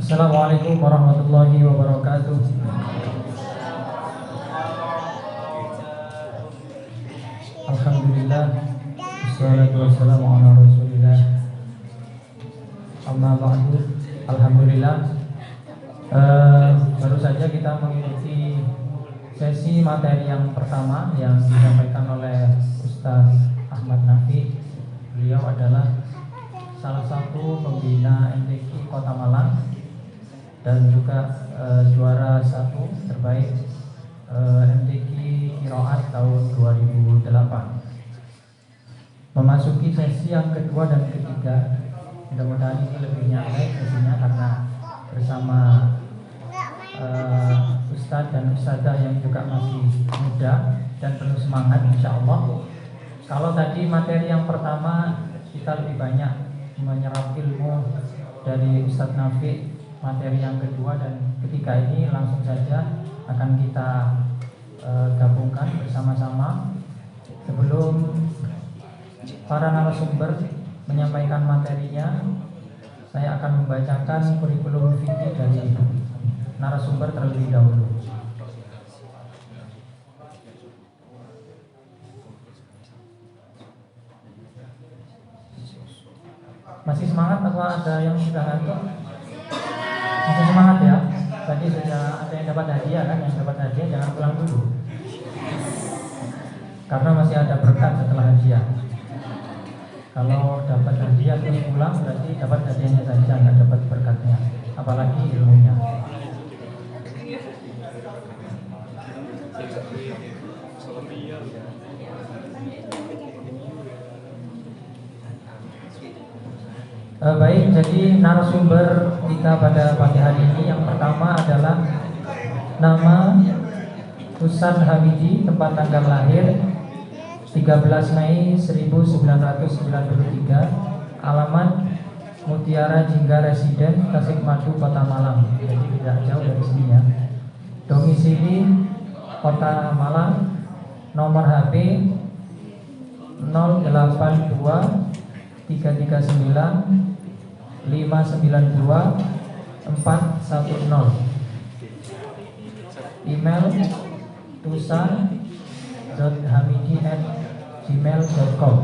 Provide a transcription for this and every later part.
Assalamualaikum warahmatullahi wabarakatuh. Alhamdulillah, wassalatu wassalamu ala rasulillah. Amma ba'du. Alhamdulillah, baru saja kita mengikuti sesi materi yang pertama yang disampaikan oleh Ustaz Ahmad Nafi. Beliau adalah salah satu pembina MTQ Kota Malang dan juga juara satu terbaik MTQ Qiraat tahun 2008. Memasuki sesi yang kedua dan ketiga, mudah-mudahan ini lebih nyantai sesinya karena bersama Ustadz dan Ustadzah yang juga masih muda dan penuh semangat insya Allah. Kalau tadi materi yang pertama kita lebih banyak menyerap ilmu dari Ustadz Nafi, materi yang kedua dan ketiga ini langsung saja akan kita gabungkan bersama-sama. Sebelum para narasumber menyampaikan materinya, saya akan membacakan kurikulum fikih dari narasumber terlebih dahulu. Masih semangat atau ada yang sudah ngantuk? Masih semangat ya? Tadi sudah ada yang dapat hadiah kan? Yang dapat hadiah jangan pulang dulu, karena masih ada berkat setelah hadiah. Kalau dapat hadiah terus pulang berarti dapat hadiahnya saja, nggak dapat berkatnya, apalagi ilmunya. Baik, jadi narasumber kita pada pagi hari ini yang pertama adalah nama Husan Hamidi, tempat tanggal lahir 13 Mei 1993, alamat Mutiara Jingga Residen, Tasikmadu, Kota Malang. Jadi tidak jauh dari sini ya. Domisili Kota Malang, nomor HP 082 339 592 410. Email tusan.hamidi@gmail.com.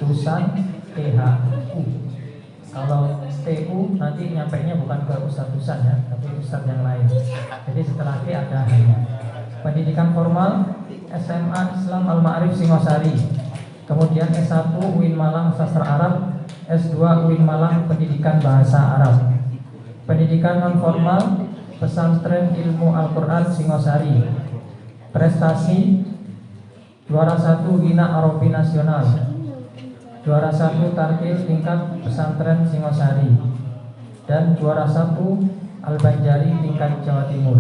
Tusan THU. Kalau TU nanti nyampainya bukan ke Ustadz Tusan ya, tapi Ustadz yang lain. Jadi setelah T ada hanya. Pendidikan formal SMA Islam Al-Ma'arif Singosari. Kemudian S1 UIN Malang Sastra Arab, S2 UIN Malang Pendidikan Bahasa Arab. Pendidikan non formal Pesantren Ilmu Al-Quran Singosari. Prestasi juara 1 Hina Arabi Nasional, juara 1 Tarkil tingkat Pesantren Singosari, dan juara 1 Al-Banjari tingkat Jawa Timur.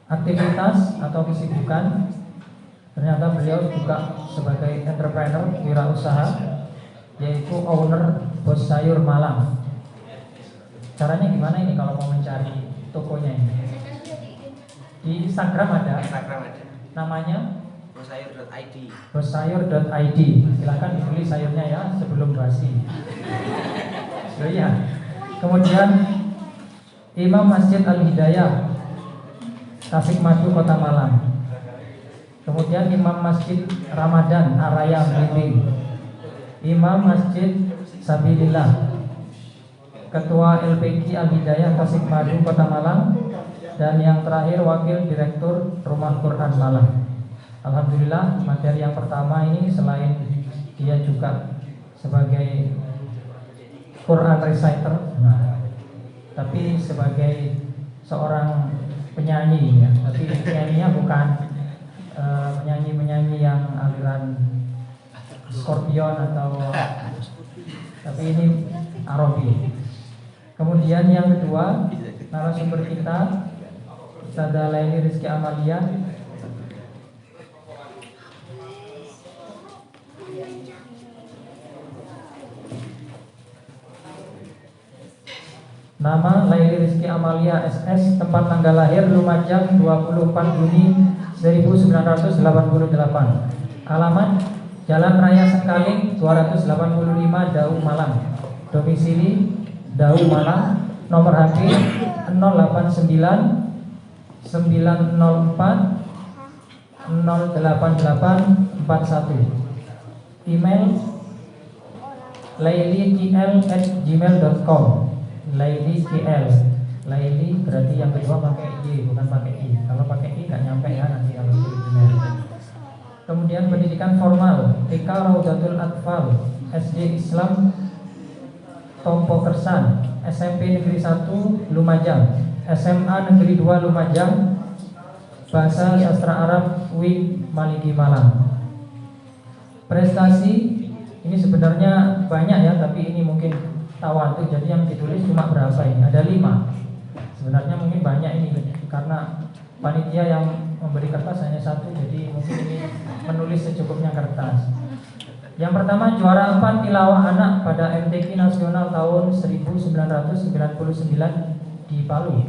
Aktivitas atau kesibukan, ternyata beliau juga sebagai entrepreneur wirausaha, yaitu owner Bos Sayur Malang. Caranya gimana ini kalau mau mencari tokonya ini? Di Instagram ada. Namanya bossayur.id. bossayur.id. Silahkan dibeli sayurnya ya sebelum basi. Oh iya. Kemudian Imam Masjid Al-Hidayah, Tasikmadu, Kota Malang. Kemudian Imam Masjid Ramadan Araya Blimbing, Imam Masjid Sabilillah, Ketua LPG Al-Hidayah Tasikmadu, Kota Malang, dan yang terakhir Wakil Direktur Rumah Quran Malang. Alhamdulillah, materi yang pertama ini selain dia juga sebagai Quran reciter, tapi sebagai seorang penyanyi ya. Tapi penyanyinya bukan penyanyi yang aliran Scorpion atau, tapi ini Arabi. Kemudian yang kedua, narasumber kita Ustadzah Laili Rizky Amalia. Nama Laili Rizky Amalia SS, tempat tanggal lahir Lumajang 24 Juni 1988. Alamat Jalan Raya Sengkaling 285 Dau Malang. Domisili Dau Malang, Nomor HP 089 904 08841. Email lailykl@gmail.com. lailykl. Laili berarti yang kedua pakai Y, bukan pakai I. Kalau pakai I nggak nyampe ya nanti kalau di email. Kemudian pendidikan formal TK Raudatul Atfal, SD Islam Tompo Kersan, SMP Negeri 1 Lumajang, SMA Negeri 2 Lumajang, Bahasa Sastra Arab UIN Maliki Malang. Prestasi ini sebenarnya banyak ya, tapi ini mungkin tawadhu, jadi yang ditulis cuma berapa ini? Ada 5. Sebenarnya mungkin banyak ini karena panitia yang memberi kertas hanya 1, jadi mungkin ini menulis secukupnya kertas. Yang pertama, juara 4 tilawah anak pada MTQ Nasional tahun 1999 di Palu.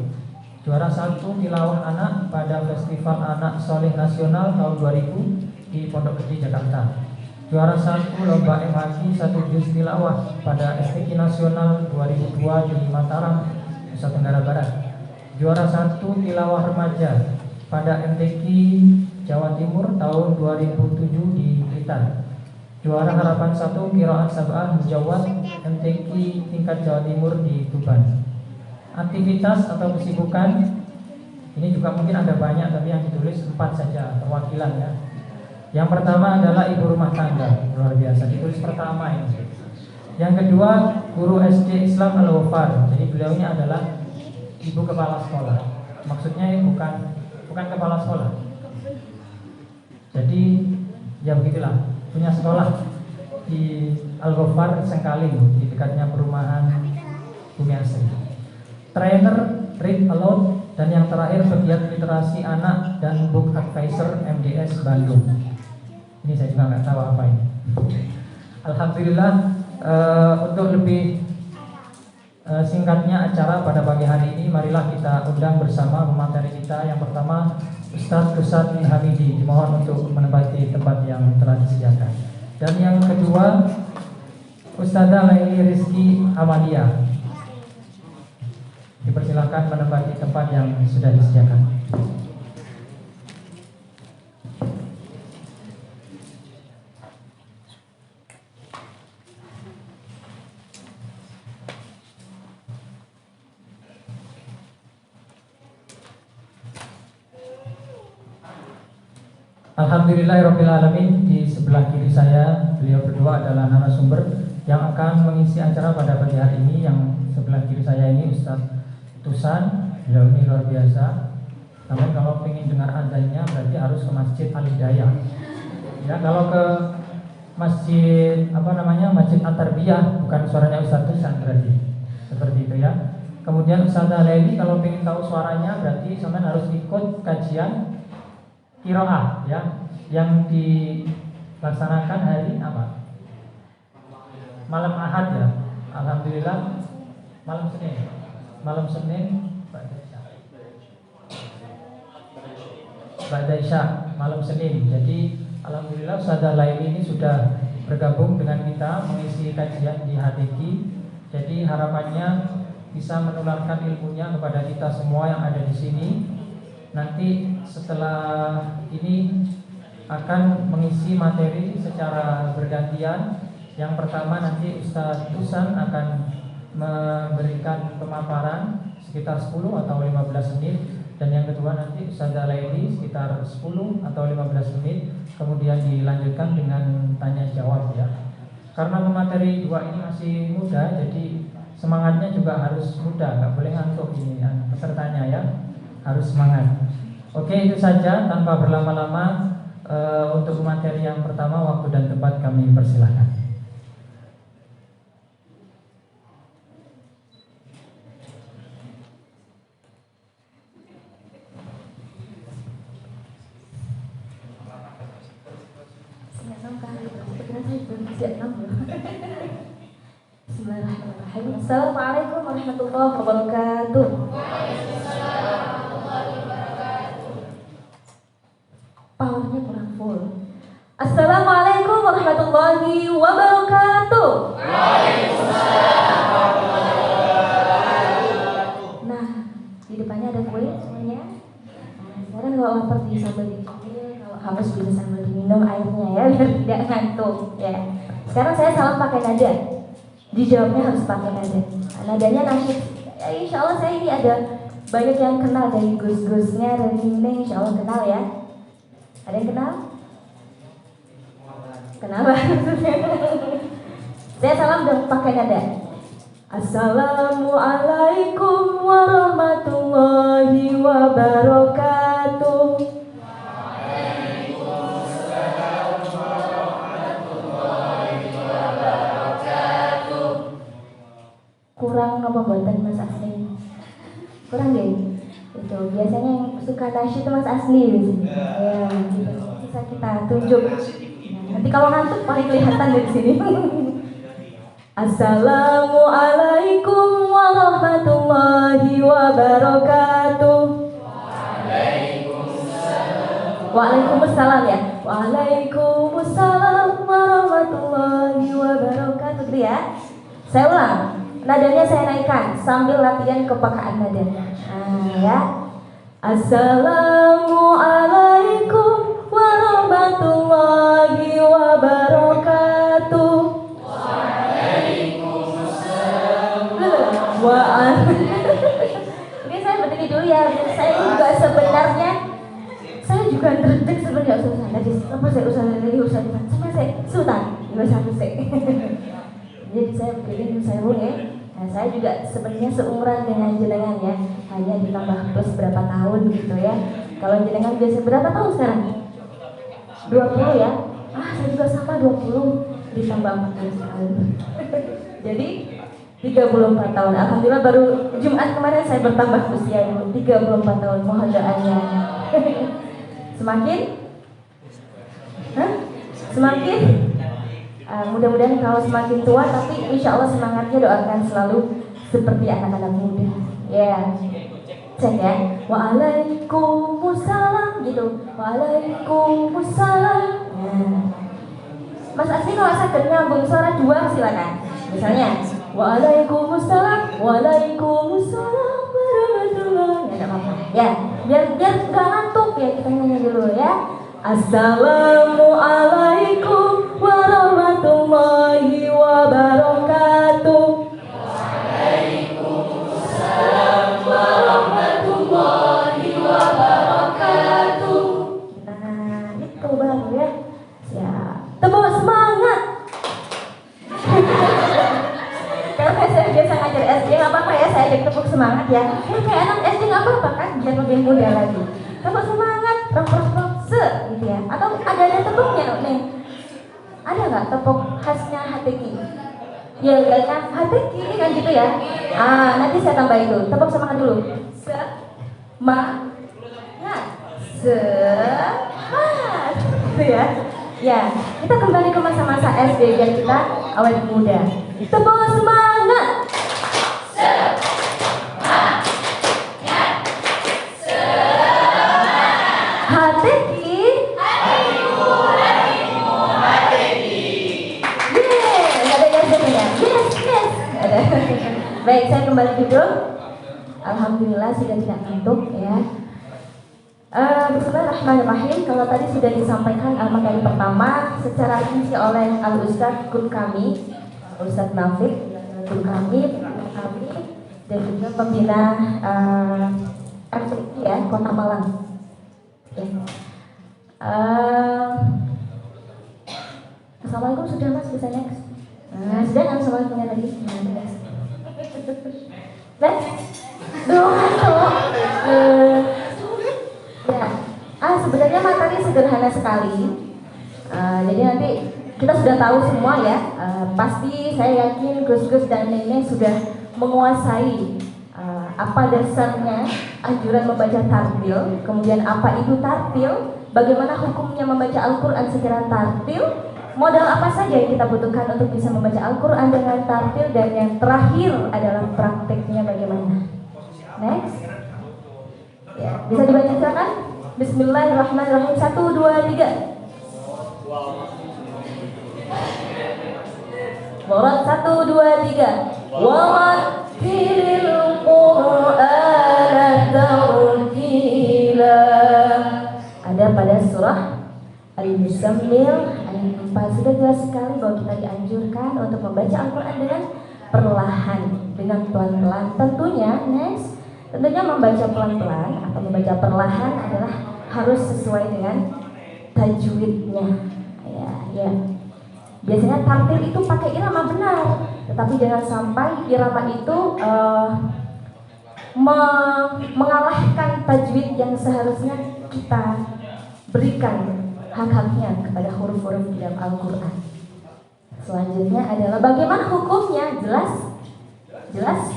Juara 1 tilawah anak pada Festival Anak Soleh Nasional tahun 2000 di Pondok Gede, Jakarta. Juara 1 lomba MHQ 1 juz tilawah pada STQ Nasional 2002 di Mataram, Nusa Tenggara Barat. Juara 1 tilawah remaja pada MTQ Jawa Timur tahun 2007 di Blitar. Juara harapan 1 qiraat sab'ah mujawwad MTQ tingkat Jawa Timur di Tuban. Aktivitas atau kesibukan ini juga mungkin ada banyak, tapi yang ditulis 4 saja perwakilan ya. Yang pertama adalah ibu rumah tangga, luar biasa, ditulis pertama ini. Yang kedua, guru SD Islam Al-Wafar. Jadi beliau ini adalah ibu kepala sekolah. Maksudnya bukan kepala sekolah. Jadi ya begitulah, punya sekolah di Al-Wafar Sengkaling, di dekatnya perumahan Bumi Asri. Trainer Read Aloud, dan yang terakhir pegiat literasi anak dan book advisor MDS Bandung. Ini saya juga nggak tahu apa ini. Alhamdulillah, untuk lebih singkatnya acara pada pagi hari ini, marilah kita undang bersama pemateri kita. Yang pertama, Ustadz Rusadi Hamidi, dimohon untuk menempati tempat yang telah disediakan. Dan yang kedua, Ustadzah Laili Rizky Amalia, dipersilakan menempati tempat yang sudah disediakan. Alhamdulillahirrabbilalamin. Di sebelah kiri saya, beliau berdua adalah narasumber yang akan mengisi acara pada pagi hari ini. Yang sebelah kiri saya ini Ustadz Tusan, beliau ini luar biasa. Namun kalau ingin dengar azannya berarti harus ke Masjid Al-Hidayah. Ya, kalau ke Masjid Masjid At-Tarbiyah, bukan suaranya Ustadz Tusan berarti. Seperti itu ya. Kemudian Ustadzah Laili, kalau ingin tahu suaranya berarti sampean harus ikut kajian Qiraah ya, yang dilaksanakan hari apa? Malam Ahad ya. Alhamdulillah, malam Senin Ba'da Isya, malam Senin. Jadi alhamdulillah Ustadzah Laili ini sudah bergabung dengan kita mengisi kajian di HTQ. Jadi harapannya bisa menularkan ilmunya kepada kita semua yang ada di sini. Nanti setelah ini akan mengisi materi secara bergantian. Yang pertama nanti Ustadz Tusan akan memberikan pemaparan sekitar 10 atau 15 menit. Dan yang kedua nanti Ustadzah Laili sekitar 10 atau 15 menit. Kemudian dilanjutkan dengan tanya jawab ya. Karena pemateri 2 ini masih muda, jadi semangatnya juga harus muda, nggak boleh ngantuk ini pesertanya ya. Harus semangat. Oke, itu saja tanpa berlama-lama. Untuk materi yang pertama, waktu dan tempat kami persilahkan. Bismillahirrahmanirrahim. Assalamualaikum warahmatullahi wabarakatuh. Powernya kurang full. Assalamualaikum warahmatullahi wabarakatuh. Waalaikumsalam warahmatullahi wabarakatuh. Sebelahnya ada kue semuanya. Nah, sekarang kalau lapar sambil dicemil, kalau haus bisa sambil diminum airnya ya, biar tidak ngantuk ya. Sekarang saya salam pakai nada. Dijawabnya harus pakai nada. Nadanya nasyid. Ya, insya Allah saya ini ada banyak yang kenal dari gus-gusnya, dari ini insya Allah kenal ya. Ada yang kenal? Kenapa? Saya salam dong pakai nada. Assalamualaikum warahmatullahi wabarakatuh. Waalaikumsalam warahmatullahi wabarakatuh. Kurang apa buatan Mas Asli? Kurang deh. Itu biasanya yang suka nasyid itu Mas Asli gitu. Ya, gitu. Bisa kita tunjuk. Nanti kalau ngantuk paling kelihatan dari sini. Assalamualaikum warahmatullahi wabarakatuh. Waalaikumsalam ya. Waalaikumsalam warahmatullahi wabarakatuh. Gitu ya. Saya ulang. Nadanya saya naikkan sambil latihan kepekaan nada. Nah, ya. Assalamualaikum warahmatullahi wabarakatuh. Ini saya berdiri dulu ya. Saya juga sebenarnya saya juga terdek sebenarnya usaha tadi. Apa saya usaha sama saya sultan. Jadi saya berdiri saya ya. Nah, saya juga sebenarnya seumuran dengan jenengan ya. Hanya ditambah plus berapa tahun gitu ya. Kalau jenengan biasa berapa tahun sekarang? 20 ya. Saya juga sama 20 ditambah 14 tahun. Jadi 34 tahun. Alhamdulillah baru Jumat kemarin saya bertambah usia 34 tahun. Mohon doanya. Semakin? Semakin? Mudah-mudahan kalau semakin tua, tapi insya Allah semangatnya doakan selalu seperti anak-anak muda. Ya, cek ya. Waalaikumsalam gitu. Waalaikumsalam. Mas Asli kalau sakit nyambung suara dua silakan. Misalnya, Waalaikumsalam, Waalaikumsalam warahmatullahi. Ya, apa-apa. Ya, biar nggak ngantuk ya kita nyanyi dulu ya. Assalamualaikum warahmatullahi wabarakatuh. Waalaikumsalam warahmatullahi wabarakatuh. Nah, itu baru ya. Siap. Tepuk semangat. Karena saya biasa ngajar SD nggak apa-apa ya, saya ajak tepuk semangat ya. Kayak anak SD nggak apa-apa kan, biar lebih muda lagi. Tepuk semangat, rok gitu ya. Atau ada tepuknya nih? Ada nggak tepuk khasnya Hateki? Ya enggak kan Hateki kan gitu ya. Nanti saya tambah itu. Tepuk semangat dulu. Semangat. Semangat. Gitu ya. Ya, kita kembali ke masa-masa SD biar kita awet muda. Tepuk semangat. Baik, saya kembali duduk. Alhamdulillah sudah tidak ngantuk ya. Bismillahirrahmanirrahim. Kalau tadi sudah disampaikan materi pertama secara rinci oleh Al-Ustadz Guru kami, Ustadz Nafik, Guru kami, dan juga pembina FPI ya, Kota Malang. Ya. Assalamualaikum sudah Mas, bisa next. Sudah kan assalamualaikum tadi. Sebenarnya materi sederhana sekali. Jadi nanti kita sudah tahu semua ya. Pasti saya yakin Gus-Gus dan Nenek sudah menguasai apa dasarnya anjuran membaca tartil, kemudian apa itu tartil, bagaimana hukumnya membaca Al-Quran secara tartil, modal apa saja yang kita butuhkan untuk bisa membaca Al-Quran dengan tartil, dan yang terakhir adalah prakteknya bagaimana. Next. Ya, bisa dibaca silakan. Bismillahirrahmanirrahim. 1, 2, 3. Morat 1, 2, 3. Warattilil Qur'ana Al-Muzammil ayat 4. Sudah jelas sekali bahwa kita dianjurkan untuk membaca Al-Quran dengan perlahan, dengan pelan-pelan. Tentunya membaca pelan-pelan atau membaca perlahan adalah harus sesuai dengan tajwidnya. Ya. Biasanya tartil itu pakai irama benar, tetapi jangan sampai irama itu mengalahkan tajwid yang seharusnya kita berikan hak-haknya kepada huruf-huruf di dalam Al-Quran. Selanjutnya adalah bagaimana hukumnya? Jelas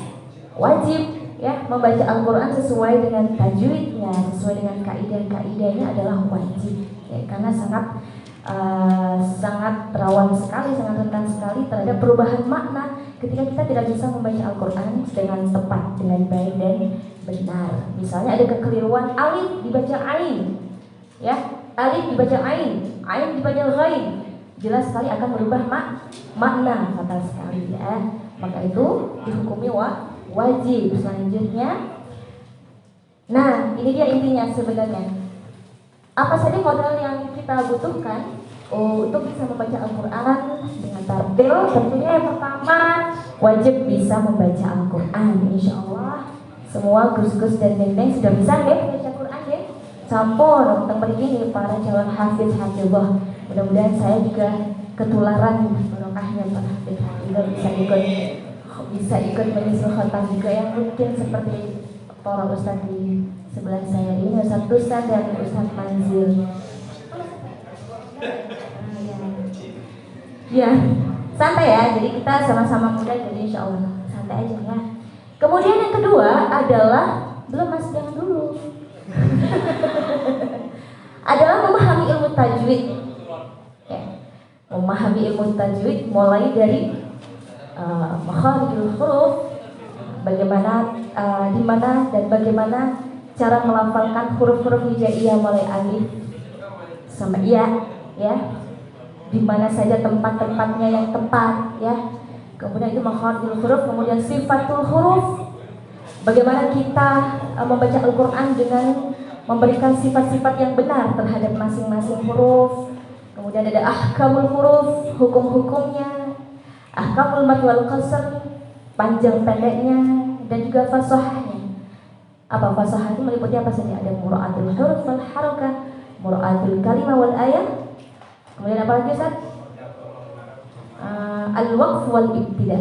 wajib ya, membaca Al-Quran sesuai dengan tajwidnya, sesuai dengan kaidah-kaidahnya adalah wajib ya, karena sangat rawan sekali, sangat rentan sekali terhadap perubahan makna ketika kita tidak bisa membaca Al-Quran dengan tepat, dengan baik dan benar. Misalnya ada kekeliruan, alif dibaca ain ya, alif dibaca ain dibaca ghain, jelas sekali akan merubah makna fatal sekali ya. Maka itu dihukumi wajib. Selanjutnya, nah ini dia intinya sebenarnya. Apa saja modal yang kita butuhkan untuk bisa membaca Al-Quran dengan tartil? Tentunya yang pertama wajib bisa membaca Al-Quran. Insya Allah semua gus-gus dan nenek sudah bisa membaca Al-Quran ya. Sampun untuk begini para calon hafizah. Mudah-mudahan saya juga ketularan barokahnya para hafizah bisa ikut menyusul khatam juga yang mungkin seperti para ustaz di sebelah saya ini, Ustaz Tusan dan Ustaz Manzil. Ya, santai ya. Jadi kita sama-sama muda, jadi insya Allah santai aja ya. Kemudian yang kedua adalah jangan dulu. adalah memahami ilmu tajwid. Ya. Memahami ilmu tajwid mulai dari makharijul huruf, bagaimana di mana dan bagaimana cara melafalkan huruf-huruf hijaiyah mulai alif sampai ya. Di mana saja tempat-tempatnya yang tepat ya. Kemudian itu makharijul huruf, kemudian sifatul huruf. Bagaimana kita membaca Al-Quran dengan memberikan sifat-sifat yang benar terhadap masing-masing huruf. Kemudian ada ahkamul huruf, hukum-hukumnya, ahkamul mad wal qasr, panjang pendeknya, dan juga fasahahnya. Apa fasahah itu meliputi apa saja? Ada mura'atul huruf wal harakah, mura'atul kalimah wal ayat. Kemudian apa lagi Ustaz? Al-waqf wal ibtida.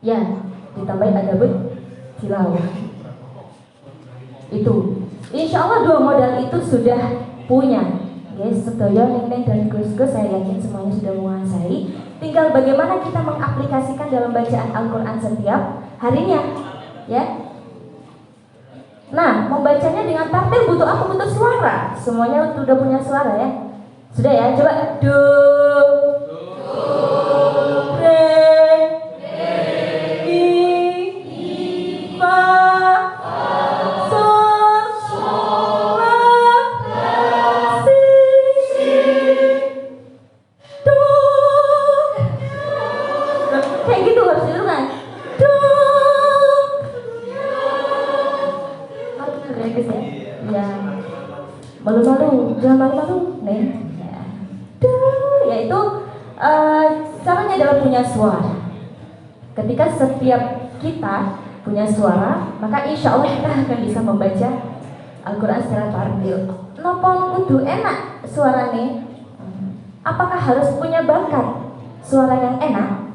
Ya, ditambahin adabut tilawah. Itu. Insya Allah dua modal itu sudah punya. Guys, sedaya neng dan gus-gus saya yakin semuanya sudah menguasai. Tinggal bagaimana kita mengaplikasikan dalam bacaan Al-Quran setiap harinya, ya. Nah, membacanya dengan tartil butuh apa? Butuh suara. Semuanya sudah punya suara ya. Sudah ya, coba do, re, mi, fa, sol, la, si, do. Kayak gitu harus dulu kan? Do. Ya, malu-malu, jangan malu-malu, Neng. Yaitu caranya adalah punya suara. Ketika setiap kita punya suara, maka insya Allah kita akan bisa membaca Al-Quran secara tartil. Napa kudu enak suaranya? Apakah harus punya bakat suara yang enak?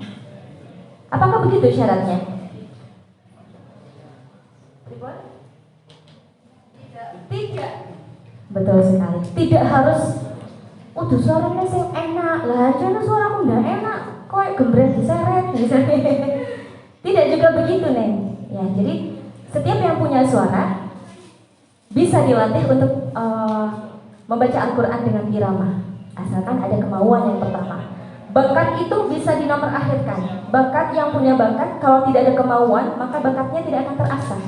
Apakah begitu syaratnya? Tidak. Betul sekali. Tidak harus suaranya yang enak lah. Jangan suaraku nggak enak, kok gembret diseret misalnya. Tidak juga begitu Neng. Ya, jadi setiap yang punya suara bisa dilatih untuk membaca Al-Quran dengan irama, asalkan ada kemauan yang pertama. Bakat itu bisa dinomor-akhirkan. Bakat yang punya bakat, kalau tidak ada kemauan, maka bakatnya tidak akan terasah.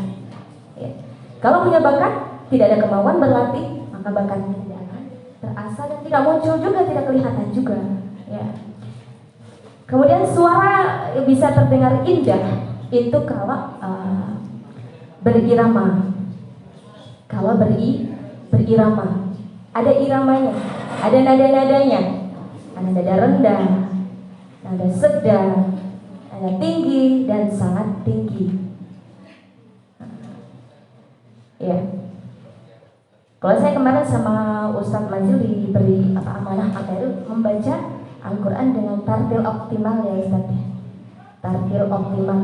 Ya. Kalau punya bakat, tidak ada kemauan berlatih, maka bakatnya tidak akan terasa dan tidak muncul juga, tidak kelihatan juga. Ya. Kemudian suara bisa terdengar indah itu kalau berirama. kalau berirama. Ada iramanya, ada nada-nadanya. Ada nada rendah, nada sedang, nada tinggi dan sangat tinggi. Ya. Kalau saya kemarin sama Ustadz Mazil diberi amanah materi membaca Al-Quran dengan tartil optimal ya Ustadz ya. Tartil optimal.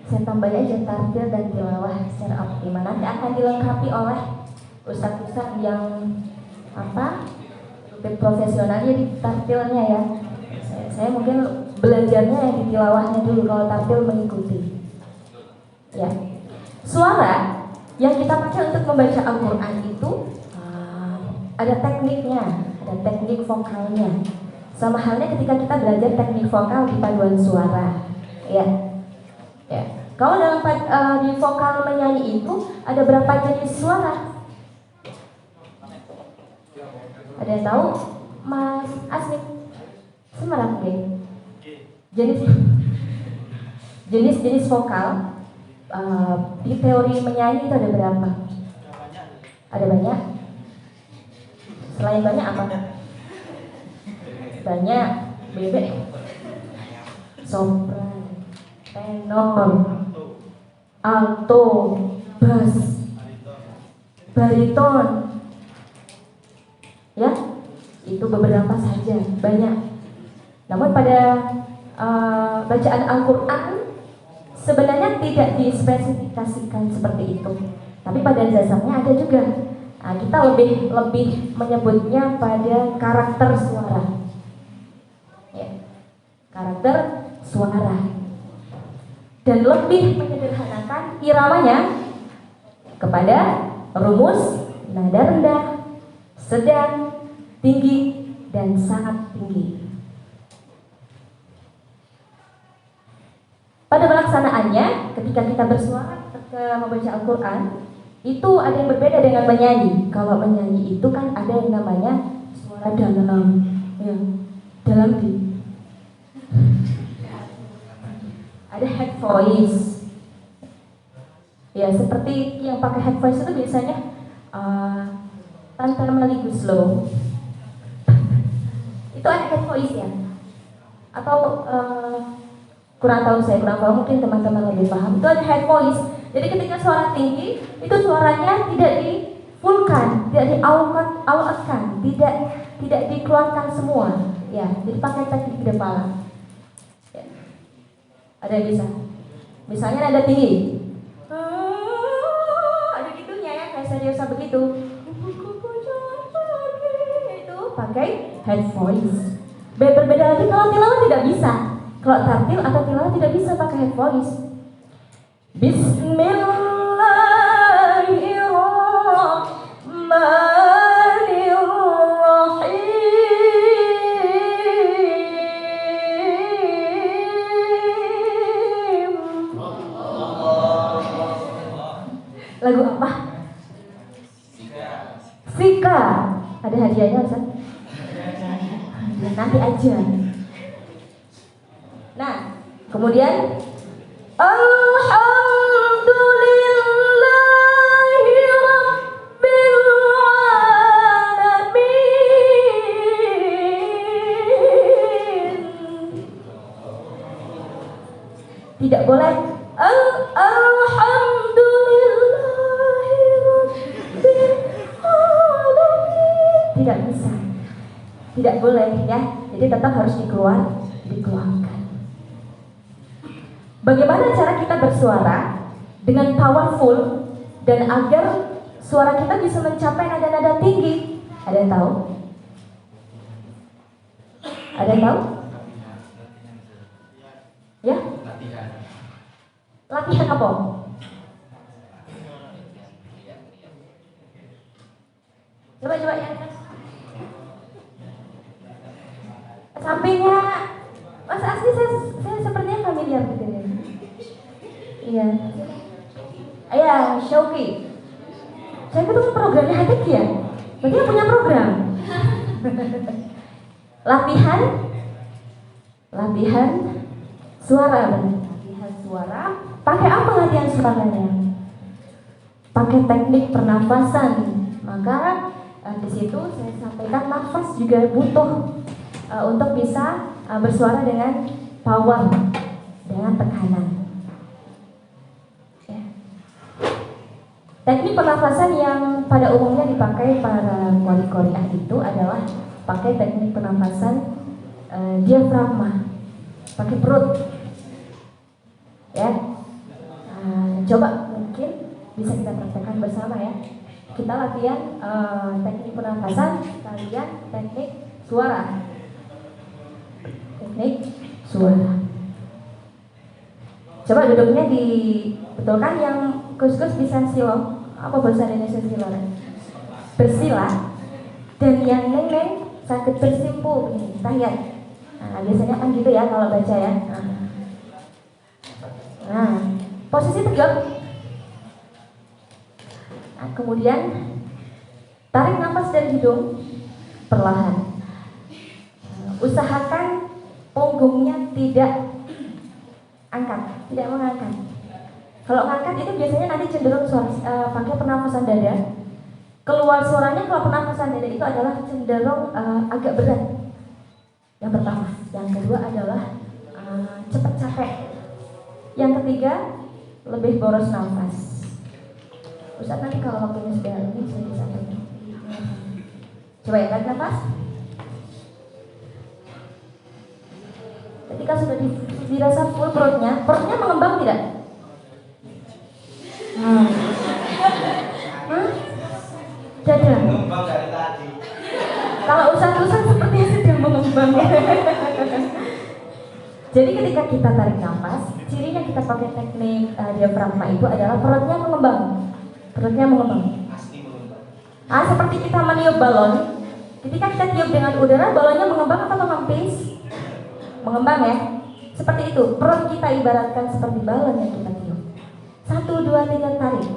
Saya tambahin aja tartil dan tilawah secara optimal. Nanti akan dilengkapi oleh ustadz-ustadz yang lebih profesionalnya di tartilnya ya. Saya mungkin belajarnya yang di tilawahnya dulu, kalau tartil mengikuti. Ya. Suara yang kita pakai untuk membaca Al-Quran itu ada tekniknya, ada teknik vokalnya. Sama halnya ketika kita belajar teknik vokal di paduan suara. Ya. Ya. Kalau dalam di vokal menyanyi itu ada berapa jenis suara? Ada yang tahu? Mas Asmi? Semarang deh. Jenis vokal di teori menyanyi itu ada berapa? Ada banyak? Selain banyak apa? Banyak. Bebek, sopran, tenor, alto, bass, bariton. Ya, itu beberapa saja, banyak. Namun pada bacaan Al-Quran sebenarnya tidak dispesifikasikan seperti itu. Tapi pada dasarnya ada juga. Kita lebih menyebutnya pada karakter suara. Ya, karakter suara. Dan lebih menyederhanakan iramanya kepada rumus nada rendah, sedang, tinggi, dan sangat tinggi. Pada pelaksanaannya, ketika kita bersuara ketika membaca Al-Quran, itu ada yang berbeda dengan menyanyi. Kalau menyanyi itu kan ada yang namanya suara dalam, ya, dalam di. Ada head voice. Ya, seperti yang pakai head voice itu biasanya Tante Meli Guslo. Itu ada head voice ya? Atau kurang tahu, mungkin teman-teman lebih paham. Itu ada head voice. Jadi ketika suara tinggi, itu suaranya tidak di fullkan, tidak di-outkan, tidak dikeluarkan semua. Ya, jadi pakai teknik di kepala. Ya. Ada yang bisa? Misalnya nada tinggi. Ada gitunya ya, kayak seriosa begitu. Itu pakai head voice. Berbeda lagi kalau tilawah tidak bisa. Kalau tartil atau tilawah tidak bisa pakai head voice. Lagu apa? Sika. Ada hadiahnya Ustaz? Nanti aja. Nah, kemudian Alhamdulillahi Rabbil Alamin. Tidak boleh Alhamdulillahi Rabbil Alamin. Tidak bisa. Tidak boleh ya. Jadi tetap harus dikeluarkan. Bagaimana cara kita bersuara dengan powerful dan agar suara kita bisa mencapai nada-nada tinggi? Ada yang tahu? Ada yang tahu? Ya? Latihan apa? Coba ya. Sampingnya Mas Asli, saya sepertinya familiar gitu ya. Iya. Ayah, Shauki. Saya ketemu programnya Hadik ya. Berarti dia punya program. Latihan suara, benar. Latihan suara. Pakai apa latihan suaranya? pakai teknik pernafasan. Maka di situ saya sampaikan nafas juga butuh untuk bisa bersuara dengan power, dengan tekanan. Ya. Teknik pernafasan yang pada umumnya dipakai para qori-qoriah itu adalah pakai teknik pernafasan diafragma, pakai perut. Ya, coba mungkin bisa kita praktekkan bersama ya. Kita latihan teknik pernafasan, kalian teknik suara. Teknik suara. Coba duduknya dibetulkan, yang Gus-Gus bisa silo. Apa bahasa Indonesia silo? Bersila. Dan yang Neng sakit bersimpu ini, tahiyat. Nah, biasanya kan gitu ya kalau baca ya. Nah, posisi tegak. Nah, kemudian tarik nafas dari hidung perlahan. Usahakan punggungnya tidak angkat, tidak mengangkat. Kalau ngangkat itu biasanya nanti cenderung pakai pernafasan dada. Keluar suaranya kalau pernafasan dada itu adalah cenderung agak berat. Yang pertama, yang kedua adalah cepat capek. Yang ketiga, lebih boros nafas. Ustaz nanti kalau waktunya sudah ini saya disampaikan. Coba ya, tarik nafas. Ketika sudah dirasa full perutnya mengembang tidak? Dada. Mengembang dari tadi. Kalau Ustaz sepertinya sedang mengembang. Jadi ketika kita tarik nafas, cirinya kita pakai teknik diafragma itu adalah perutnya mengembang. Perutnya mengembang. Pasti mengembang. Seperti kita meniup balon. Ketika kita tiup dengan udara, balonnya mengembang atau mengampis? Mengembang ya. Seperti itu. Perut kita ibaratkan seperti balon yang kita tiup. 1, 2, 3 tarik.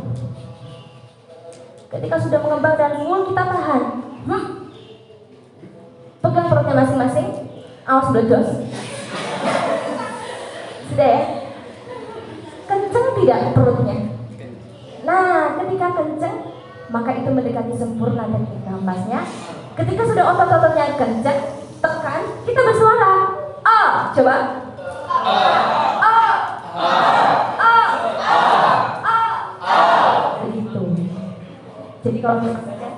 Ketika sudah mengembang dan full, kita tahan. Pegang perutnya masing-masing. Awas bledos. Sudah ya? Kenceng tidak perutnya? Nah, ketika kenceng, maka itu mendekati sempurna teknik nafasnya. Ketika sudah otot-ototnya kenceng, tekan, kita bersuara. Coba. Begitu. Jadi kalau misalnya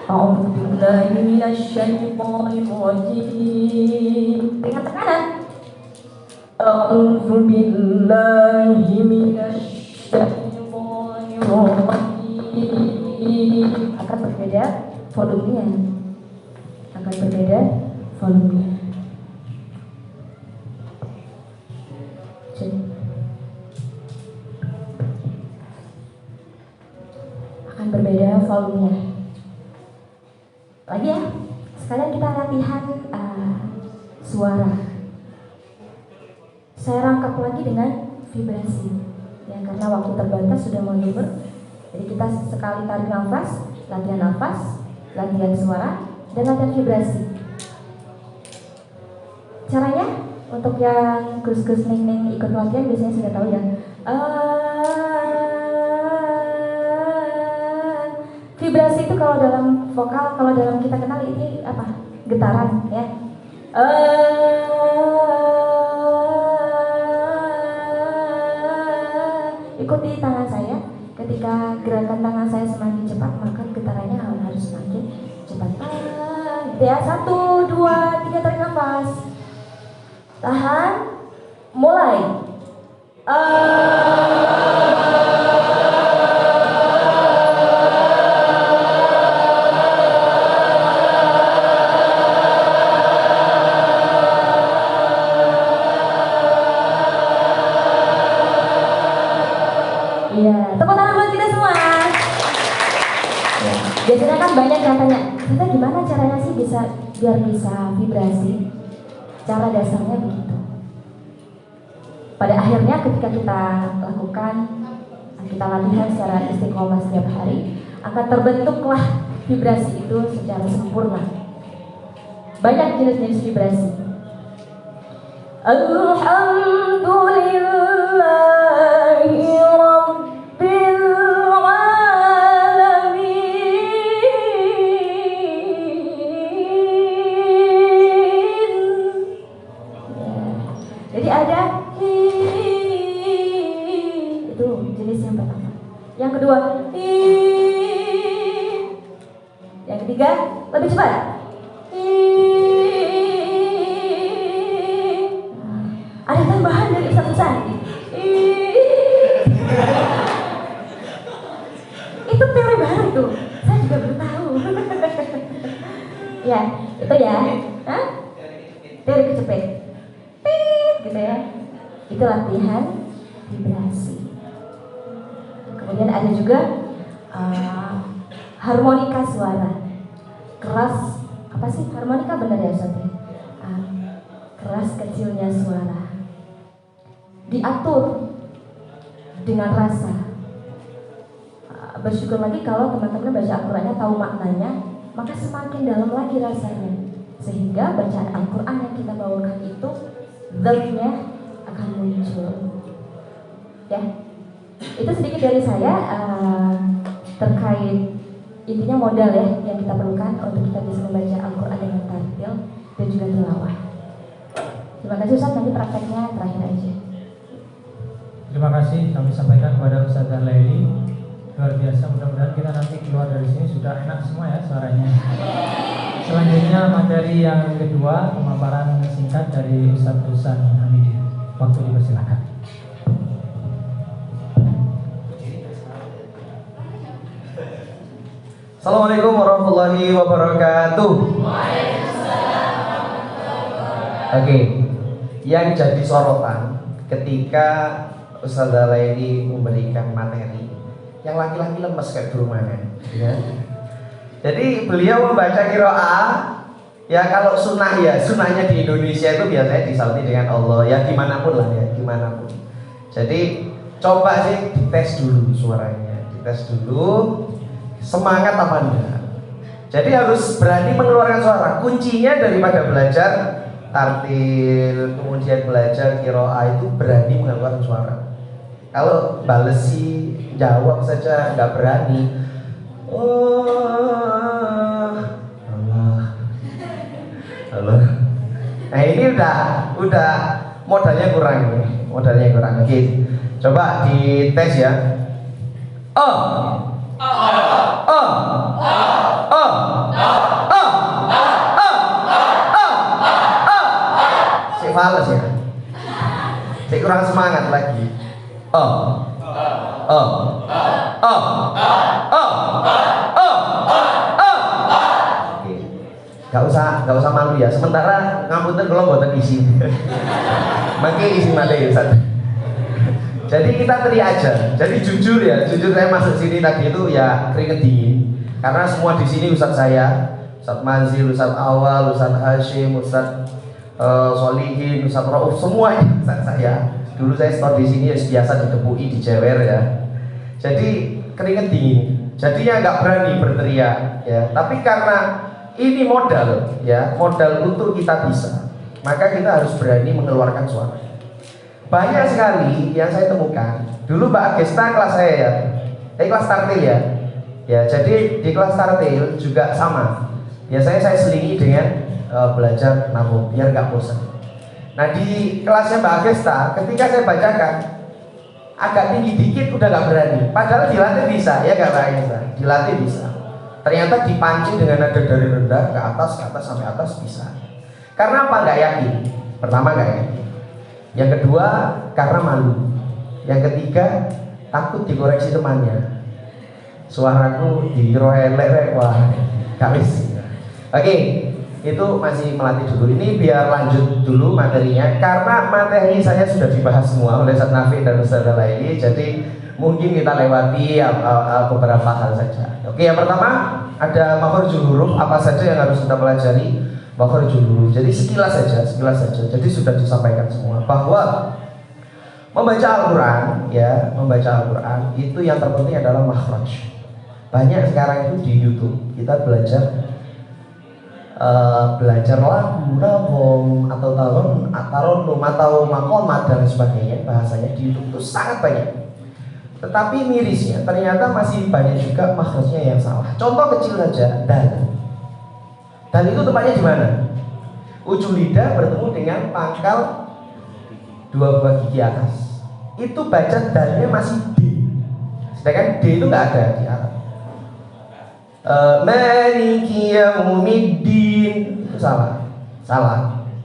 A'udzubillahi minasyaitonirrajim dengan tekanan. A'udzubillahi minasyaitonirrajim. Akan berbeda volumenya. Akan berbeda volumenya. Lagi ya, sekalian kita latihan suara. Saya rangkap lagi dengan vibrasi. Ya, karena waktu terbatas sudah mau nyuber. Jadi kita sekali tarik nafas, latihan suara, dan latihan vibrasi. Caranya untuk yang Gus-Gus Neng ikut latihan biasanya sudah tahu ya. Vibrasi itu kalau dalam vokal, kalau dalam kita kenal ini apa? Getaran ya. Ikuti tangan saya. Ketika gerakan tangan saya semakin cepat, maka getarannya harus semakin cepat. Ya, 1, 2, 3 tarik nafas. Tahan. Mulai. Iya, tepuk tangan buat kita semua. Ya, biasanya kan banyak yang tanya, kita gimana caranya sih biar bisa vibrasi? Cara dasarnya begitu. Pada akhirnya ketika kita lakukan, kita latihan secara istiqomah setiap hari, akan terbentuklah vibrasi itu secara sempurna. Banyak jenis-jenis vibrasi. Alhamdulillahi Rabbil hi, itu jenis yang pertama. Yang kedua hi, yang ketiga lebih cepat hi. Ada tambahan dari Ustaz Husan. Itu teori baru itu. Saya juga baru tahu. Ya, itu ya. Hah? Teori kecepet. Tit, gitu ya. Itu latihan vibrasi. Kemudian ada juga harmonika suara. Keras, apa sih harmonika benar ya Ustaz? Keras kecilnya suara. Diatur dengan rasa. Bersyukur lagi kalau teman-teman baca Al-Qur'annya tahu maknanya, maka semakin dalam lagi rasanya, sehingga bacaan Al-Qur'an yang kita bawakan itu zatnya akan muncul. Ya, itu sedikit dari saya terkait intinya modal ya yang kita perlukan untuk kita bisa membaca Al-Qur'an dengan tartil dan juga tilawah. Terima kasih Ustaz, nanti prakteknya terakhir aja. Terima kasih kami sampaikan kepada Ustazah Laili. Luar biasa, mudah-mudahan kita nanti keluar dari sini sudah enak semua ya suaranya. Selanjutnya materi yang kedua, pemaparan singkat dari Ustaz Husan Hamidin. Waktu dipersilakan. Assalamualaikum warahmatullahi wabarakatuh. Oke, yang jadi sorotan ketika Ustazah Laili memberikan materi, yang laki-laki lemes kayak di rumahnya, ya. Jadi beliau membaca qiraah, ya kalau sunnah ya, sunnahnya di Indonesia itu biasanya disalti dengan Allah, ya dimanapun lah ya, dimanapun. Jadi coba sih dites dulu suaranya, dites dulu semangat apa enggak. Jadi harus berani mengeluarkan suara. Kuncinya daripada belajar tartil, kemudian belajar qiraah itu berani mengeluarkan suara. Kalau balesi jawab saja nggak berani, Allah. Nah ini udah modalnya kurang, modalnya kurang. Oke, coba dites ya. Si fales ya, si kurang semangat lagi. Gak usah malu ya. Sementara ngapunten kalau mboten isi. Mangke isi materi Ustaz. Jadi kita teriak aja. Jadi jujur ya, jujur saya masuk sini tadi itu ya keringet dingin. Karena semua di sini Ustaz saya, Ustaz Manzil, Ustaz Awal, Ustaz Hashim, Ustaz Solihin, Ustaz Rauf, semua ini Ustaz saya. Dulu saya store di sini ya biasa dikepui, dijewer ya. Jadi keringet dingin. Jadinya nggak berani berteriak ya. Tapi karena ini modal ya, modal untuk kita bisa, maka kita harus berani mengeluarkan suara. Banyak sekali yang saya temukan. Dulu Mbak Agesta kelas saya ya, kelas tartil ya. Ya, jadi di kelas tartil juga sama. Biasanya saya selingi dengan belajar nabung biar nggak bosan. Nah di kelasnya Mbak Agesta, ketika saya bacakan agak tinggi dikit udah nggak berani. Padahal dilatih bisa, ya nggak Mbak Agesta? Dilatih bisa. Ternyata dipancing dengan nada dari rendah ke atas sampai atas bisa. Karena apa? Nggak yakin. Pertama nggak yakin. Yang kedua karena malu. Yang ketiga takut dikoreksi temannya. Suaraku diroelek, wah gak wis. Oke, itu masih melatih dulu. Ini biar lanjut dulu materinya. Karena materi saya sudah dibahas semua oleh Ustaz Nafi dan Ustazah Laili. Jadi mungkin kita lewati beberapa hal saja. Oke, yang pertama ada makhrajul huruf. Apa saja yang harus kita pelajari? Makhrajul huruf. Jadi sekilas saja. Jadi sudah disampaikan semua bahwa membaca Al-Quran, ya, membaca Al-Quran itu yang terpenting adalah makhraj. Banyak sekarang itu di YouTube kita belajar lagu, nabung atau taronum atau makomat dan sebagainya, bahasanya di YouTube itu sangat banyak. Tetapi mirisnya ternyata masih banyak juga makhrajnya yang salah. Contoh kecil saja, dal. Dal itu tempatnya di mana? Ujung lidah bertemu dengan pangkal 2 buah gigi atas. Itu baca dalnya masih D. Sedangkan D itu nggak ada di Arab. Maliki yaumiddin itu salah.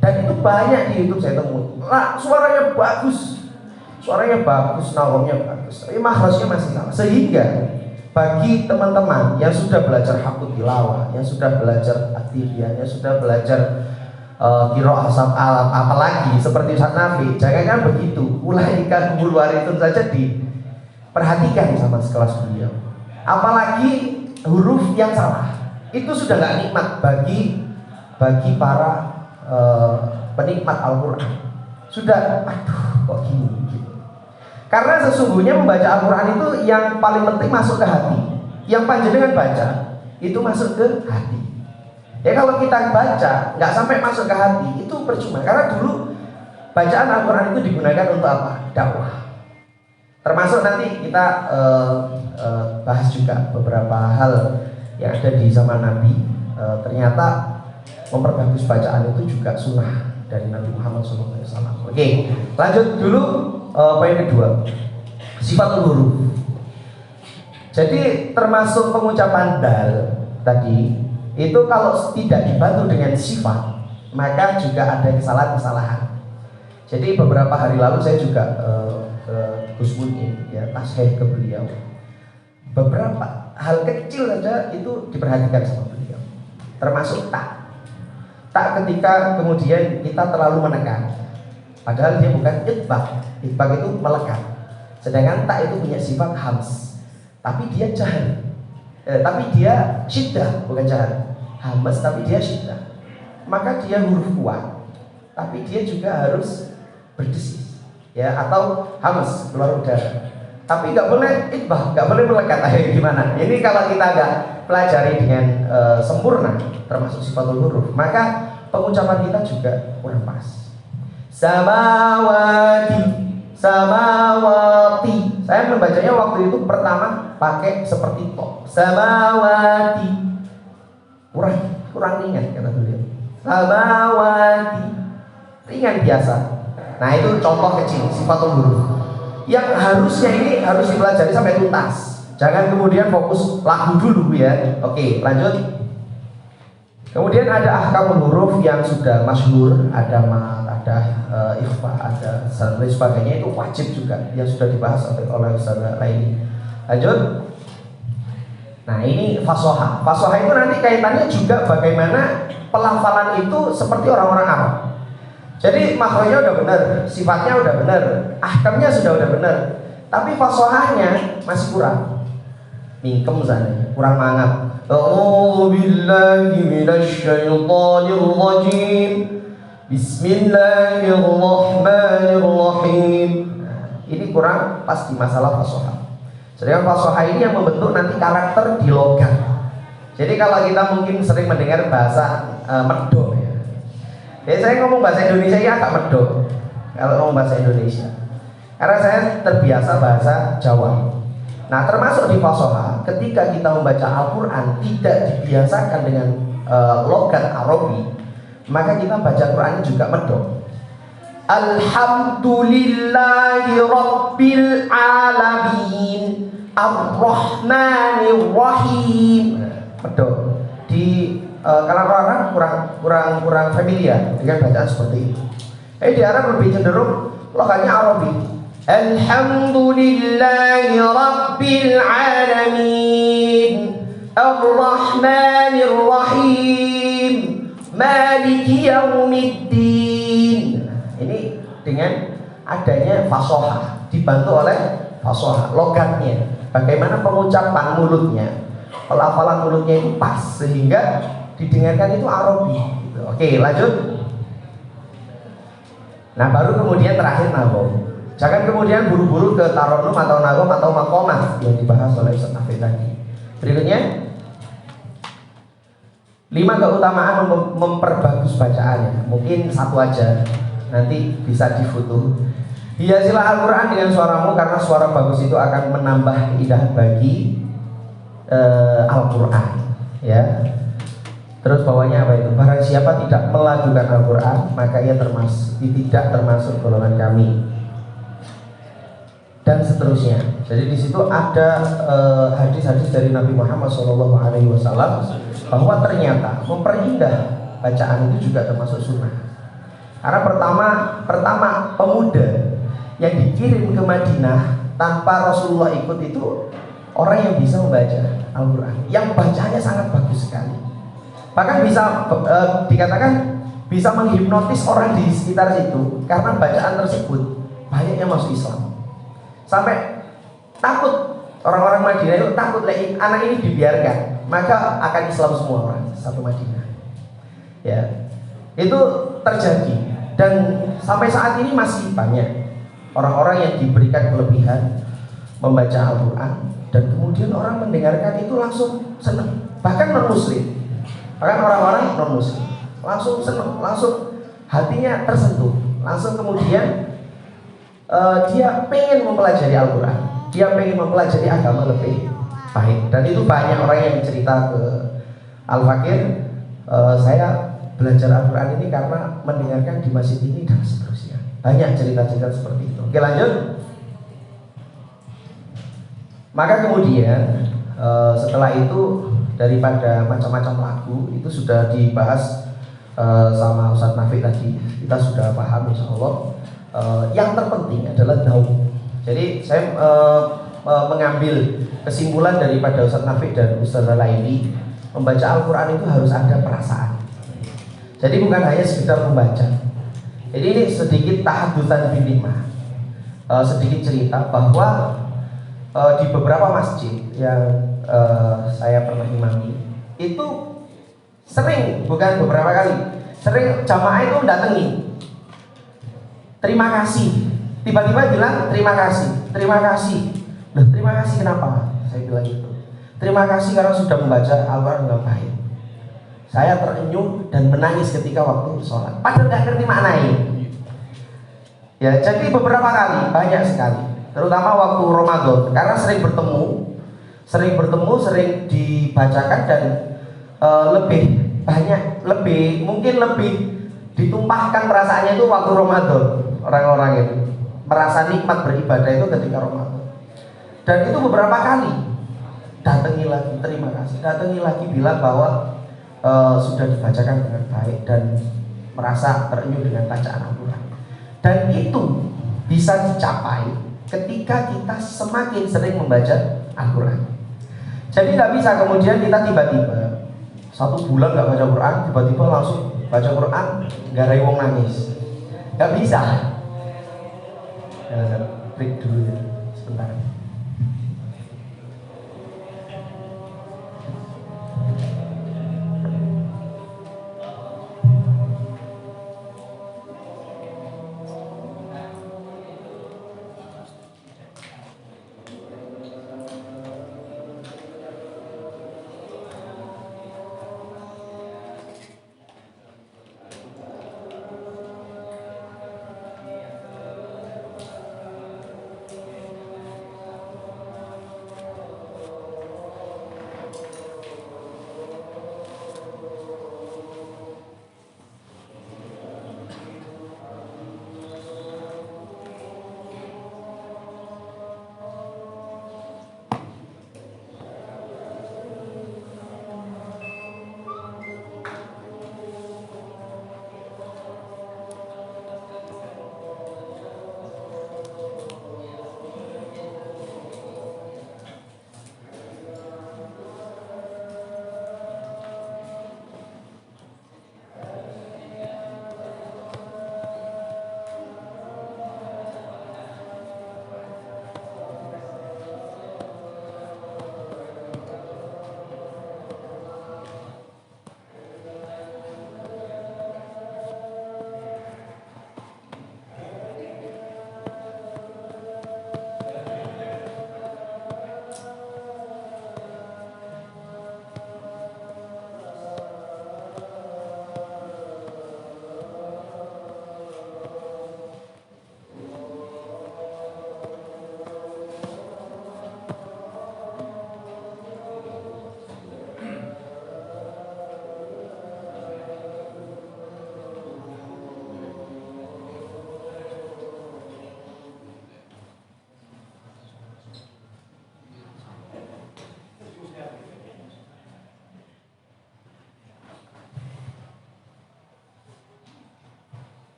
Dan itu banyak di YouTube saya temui. Lah, suaranya bagus, nalomnya bagus, tapi makhrajnya masih salah. Sehingga bagi teman-teman yang sudah belajar hafidz tilawah, yang sudah belajar aktifiyah, yang sudah belajar qiraah asam alam, apalagi seperti Ustaz Nafi, jangan begitu. Ulaika humul warithun saja diperhatikan sama sekelas beliau. Apalagi huruf yang salah, itu sudah nggak nikmat bagi para penikmat Al-Quran. Sudah, aduh kok gini gitu. Karena sesungguhnya membaca Al-Quran itu yang paling penting masuk ke hati. Yang panjenengan baca itu masuk ke hati. Ya kalau kita baca nggak sampai masuk ke hati itu percuma. Karena dulu bacaan Al-Quran itu digunakan untuk apa? Dakwah. Termasuk nanti kita bahas juga beberapa hal yang ada di zaman Nabi. Ternyata memperbagus bacaan itu juga sunnah dari Nabi Muhammad SAW. Oke, lanjut dulu poin kedua, sifatul huruf. Jadi termasuk pengucapan dal tadi itu kalau tidak dibantu dengan sifat, maka juga ada kesalahan-kesalahan. Jadi beberapa hari lalu saya juga ke Gus Muin, ya, tasheh ke beliau. Beberapa hal kecil saja itu diperhatikan sama beliau, termasuk tak ketika kemudian kita terlalu menekan, padahal dia bukan itbaq itu melekat, sedangkan tak itu punya sifat hams, tapi dia jahar, tapi dia syiddah, bukan jahar, hams tapi dia syiddah, maka dia huruf kuat, tapi dia juga harus berdesis, ya, atau hams keluar udara, tapi nggak boleh itbaq, nggak boleh melekat. Ayo gimana? Ini kalau kita nggak pelajari dengan sempurna, termasuk sifatul huruf, maka pengucapan kita juga kurang pas. Samawati. Saya membacanya waktu itu pertama pakai seperti to. Samawati. Kurang ringan kata beliau. Samawati. Ringan biasa. Nah, itu contoh kecil sifatul huruf. Yang harusnya ini harus dipelajari sampai tuntas. Jangan kemudian fokus lagu dulu ya. Oke, lanjut. Kemudian ada ahkamul huruf yang sudah masyhur, ada mat, ada ikhfa, ada dan lain sebagainya, itu wajib juga yang sudah dibahas oleh Ustaz Laini. Lanjut. Nah, ini fasoha. Fasoha itu nanti kaitannya juga bagaimana pelafalan itu seperti orang-orang Arab. Jadi makronya udah benar, sifatnya udah benar, ahkamnya sudah udah benar, tapi fasohanya masih kurang. Mingkem sana, kurang mangap. A'udzu billahi minasy syaithanir rajim. Bismillahirrahmanirrahim. Nah, ini kurang pas di masalah fasoha. Sedangkan fasoha ini yang membentuk nanti karakter di logat. Jadi kalau kita mungkin sering mendengar bahasa medok ya. Jadi saya ngomong bahasa Indonesia ini agak medok kalau ngomong bahasa Indonesia. Karena saya terbiasa bahasa Jawa. Nah, termasuk di fasoha, ketika kita membaca Al-Quran tidak dibiasakan dengan logat Arabi, maka kita baca Quran juga medok. Alhamdulillahi Rabbil Alamin Ar-Rahmanir-Rahim. Medok. Di kalangan orang kurang familiar dengan bacaan seperti itu. Di Arab lebih cenderung logatnya Arabi. Alhamdulillahi Rabbil Alamin Ar-Rahmanir Rahim Maliki Yaumiddin. Ini dengan adanya fasoha, dibantu oleh fasoha, logatnya, bagaimana pengucapan mulutnya, pelafalan mulutnya itu pas sehingga didengarkan itu Arabi gitu. Oke, lanjut. Nah, baru kemudian terakhir nagom. Jangan kemudian buru-buru ke taronum atau nagom atau makomah yang dibahas oleh Ustaz Nafi tadi. Berikutnya, 5 keutamaan memperbagus bacaannya. Mungkin satu aja, nanti bisa difoto. Hiasilah Al-Quran dengan suaramu, karena suara bagus itu akan menambah keindahan bagi Al-Quran. Ya. Terus bawahnya apa itu? Barang siapa tidak melakukan Al-Quran, maka ia tidak termasuk golongan kami. Dan seterusnya. Jadi di situ ada hadis-hadis dari Nabi Muhammad SAW bahwa ternyata memperindah bacaan itu juga termasuk sunnah. Karena pertama pemuda yang dikirim ke Madinah tanpa Rasulullah ikut itu orang yang bisa membaca Al-Quran, yang bacanya sangat bagus sekali. Bahkan bisa dikatakan bisa menghipnotis orang di sekitar situ karena bacaan tersebut banyak yang masuk Islam. Sampai takut orang-orang Madinah itu takut anak ini dibiarkan, maka akan Islam semua orang satu Madinah. Ya, itu terjadi dan sampai saat ini masih banyak orang-orang yang diberikan kelebihan membaca Al-Quran dan kemudian orang mendengarkan itu langsung senang, bahkan non-muslim. Bahkan orang-orang non-muslim langsung senang, langsung hatinya tersentuh, langsung kemudian dia pengen mempelajari Al-Quran, dia pengen mempelajari agama lebih baik. Dan itu banyak orang yang cerita ke Al-Fakir, saya belajar Al-Quran ini karena mendengarkan di masjid ini dan seterusnya. Banyak cerita-cerita seperti itu. Oke, lanjut. Maka kemudian setelah itu daripada macam-macam lagu itu sudah dibahas sama Ustadz Nafi tadi, kita sudah paham insya Allah. Yang terpenting adalah daun. Jadi saya mengambil kesimpulan daripada Ustadz Nafi dan Ustadz Laili, membaca Al-Quran itu harus ada perasaan. Jadi bukan hanya sekedar membaca. Jadi ini sedikit tahadutsan bin nikmah, sedikit cerita bahwa di beberapa masjid yang saya pernah imami itu sering, bukan beberapa kali, sering jamaah itu datangi, terima kasih, tiba-tiba bilang terima kasih. Loh, terima kasih kenapa? Saya bilang gitu, terima kasih karena sudah membaca Al-Quran dengan baik. Saya terenyuh dan menangis ketika waktu sholat, padahal nggak ngerti maknanya. Ya, jadi beberapa kali, banyak sekali, terutama waktu Ramadan, karena sering bertemu, sering dibacakan dan lebih banyak, mungkin lebih ditumpahkan perasaannya itu waktu Ramadan. Orang-orang itu merasa nikmat beribadah itu ketika Ramadan. Dan itu beberapa kali datangi lagi, terima kasih, datangi lagi bilang bahwa sudah dibacakan dengan baik dan merasa terenyuh dengan bacaan Al-Quran. Dan itu bisa dicapai ketika kita semakin sering membaca Al-Quran. Jadi nggak bisa kemudian kita tiba-tiba 1 bulan nggak baca Quran, tiba-tiba langsung baca Quran garai wong nangis. Nggak bisa. Break dulu ya, sebentar.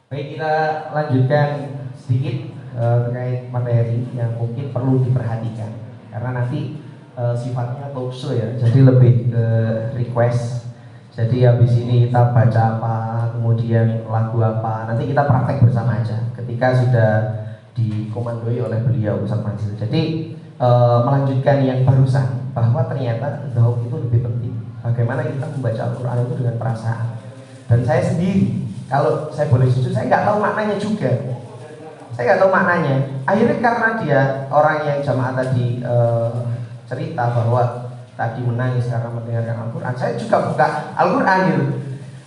Baik, kita lanjutkan sedikit terkait materi yang mungkin perlu diperhatikan karena nanti sifatnya talk show ya, jadi lebih ke request. Jadi habis ini kita baca apa, kemudian lagu apa, nanti kita praktek bersama aja ketika sudah dikomandoi oleh beliau Ustaz Mansur. Jadi melanjutkan yang barusan bahwa ternyata dzauq itu lebih penting. Bagaimana kita membaca Al-Quran itu dengan perasaan. Dan saya sendiri, kalau saya boleh jujur, saya nggak tahu maknanya juga. Saya nggak tahu maknanya. Akhirnya karena dia orang yang jamaah tadi cerita bahwa tadi menangis karena mendengarkan Al-Quran, saya juga buka Al-Quran gitu.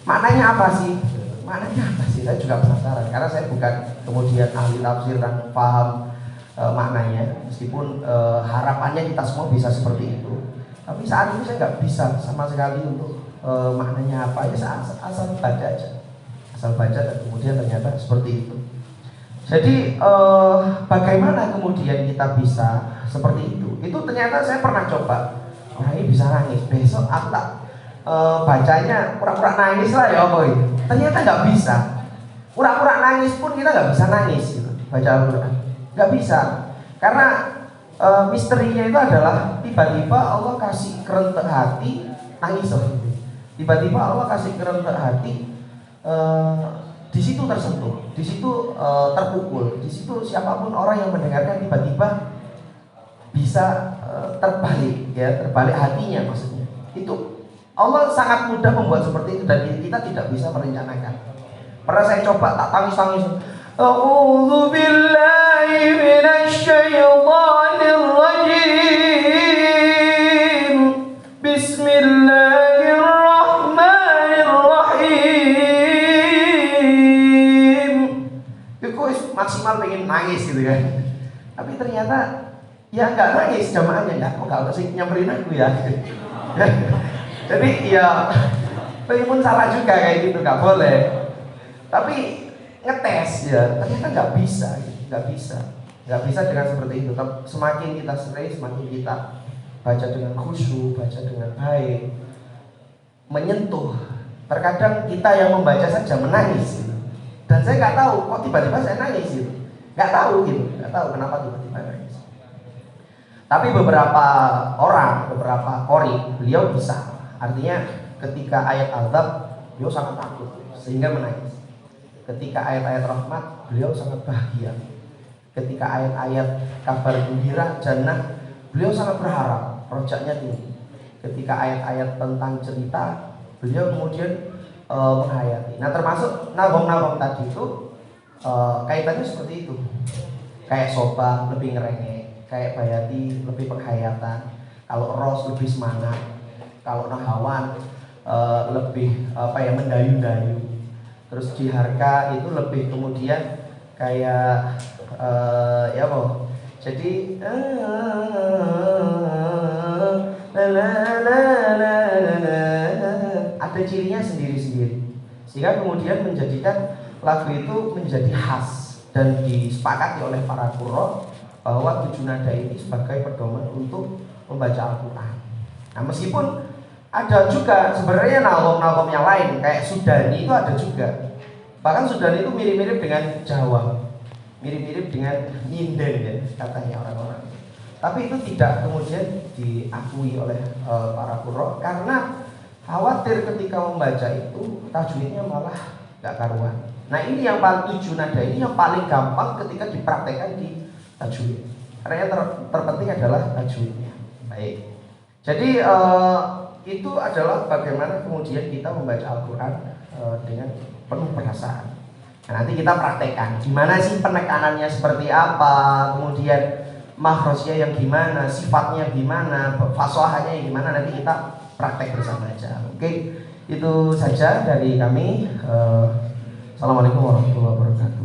Maknanya apa sih? Maknanya apa sih? Saya juga penasaran karena saya bukan kemudian ahli tafsir dan paham maknanya. Meskipun harapannya kita semua bisa seperti itu, tapi saat ini saya nggak bisa sama sekali untuk maknanya apa. Ya asal baca aja, asal baca dan kemudian ternyata seperti itu. Jadi bagaimana kemudian kita bisa seperti itu? Itu ternyata saya pernah coba. Orang ini bisa nangis, besok aku tak bacanya pura-pura nangis lah ya boy. Ternyata nggak bisa. Pura-pura nangis pun kita nggak bisa nangis gitu, baca Al-Quran. Nggak bisa. Karena misterinya itu adalah tiba-tiba Allah kasih kerentek hati nangis. Tiba-tiba Allah kasih kerentek hati di situ tersentuh, di situ terpukul, di situ siapapun orang yang mendengarkan tiba-tiba bisa terbalik, ya terbalik hatinya maksudnya. Itu Allah sangat mudah membuat seperti itu dan kita tidak bisa merencanakan. Pernah saya coba tak tangis-tangis. A'udzu billahi minasy syaithanir rajim. Bismillahirrahmanirrahim. Itu maksimal pengen nangis gitu kan. Tapi ternyata ya nggak nangis jamaahnya, ya kok nggak sih nyamperin aku ya. Jadi ya pun salah juga kayak gitu, nggak boleh. Tapi ngetes ya ternyata nggak bisa dengan seperti itu. Semakin kita sering, semakin kita baca dengan khusyuk, baca dengan baik, menyentuh. Terkadang kita yang membaca saja menangis gitu. Dan saya nggak tahu kok tiba-tiba saya nangis gitu, nggak tahu kenapa tiba-tiba nangis. Tapi beberapa orang, beberapa qori, beliau bisa. Artinya ketika ayat azab, beliau sangat takut sehingga menangis. Ketika ayat-ayat rahmat, beliau sangat bahagia. Ketika ayat-ayat kabar gembira, jannah, beliau sangat berharap, rojaknya tinggi. Ketika ayat-ayat tentang cerita, beliau kemudian menghayati. Nah termasuk nabong-nabong tadi itu kaitannya seperti itu. Kayak Soba lebih ngerengek, kayak Bayati lebih penghayatan, kalau Ros lebih semangat, kalau Nahawan lebih mendayu-dayu, terus Jiharka itu lebih kemudian kayak jadi ada cirinya sendiri-sendiri, sehingga kemudian menjadikan lagu itu menjadi khas dan disepakati oleh para qurra bahwa 7 nada ini sebagai pedoman untuk membaca Al-Quran. Nah meskipun ada juga sebenarnya nagom-nagom yang lain kayak Sudani itu ada juga. Bahkan Sudani itu mirip-mirip dengan Jawa, mirip-mirip dengan nyinden ya katanya orang-orang. Tapi itu tidak kemudian diakui oleh para qurra karena khawatir ketika membaca itu tajwidnya malah gak karuan. Nah ini yang paling 7 nada ini yang paling gampang ketika dipraktekkan di tajwid. Karena yang terpenting adalah tajwidnya. Baik. Jadi itu adalah bagaimana kemudian kita membaca Al-Quran dengan penuh perasaan. Nah, nanti kita praktekkan gimana sih penekanannya seperti apa, kemudian makhrajnya yang gimana, sifatnya gimana, fasahahnya yang gimana, nanti kita praktek bersama aja. Oke, itu saja dari kami. Assalamualaikum warahmatullahi wabarakatuh.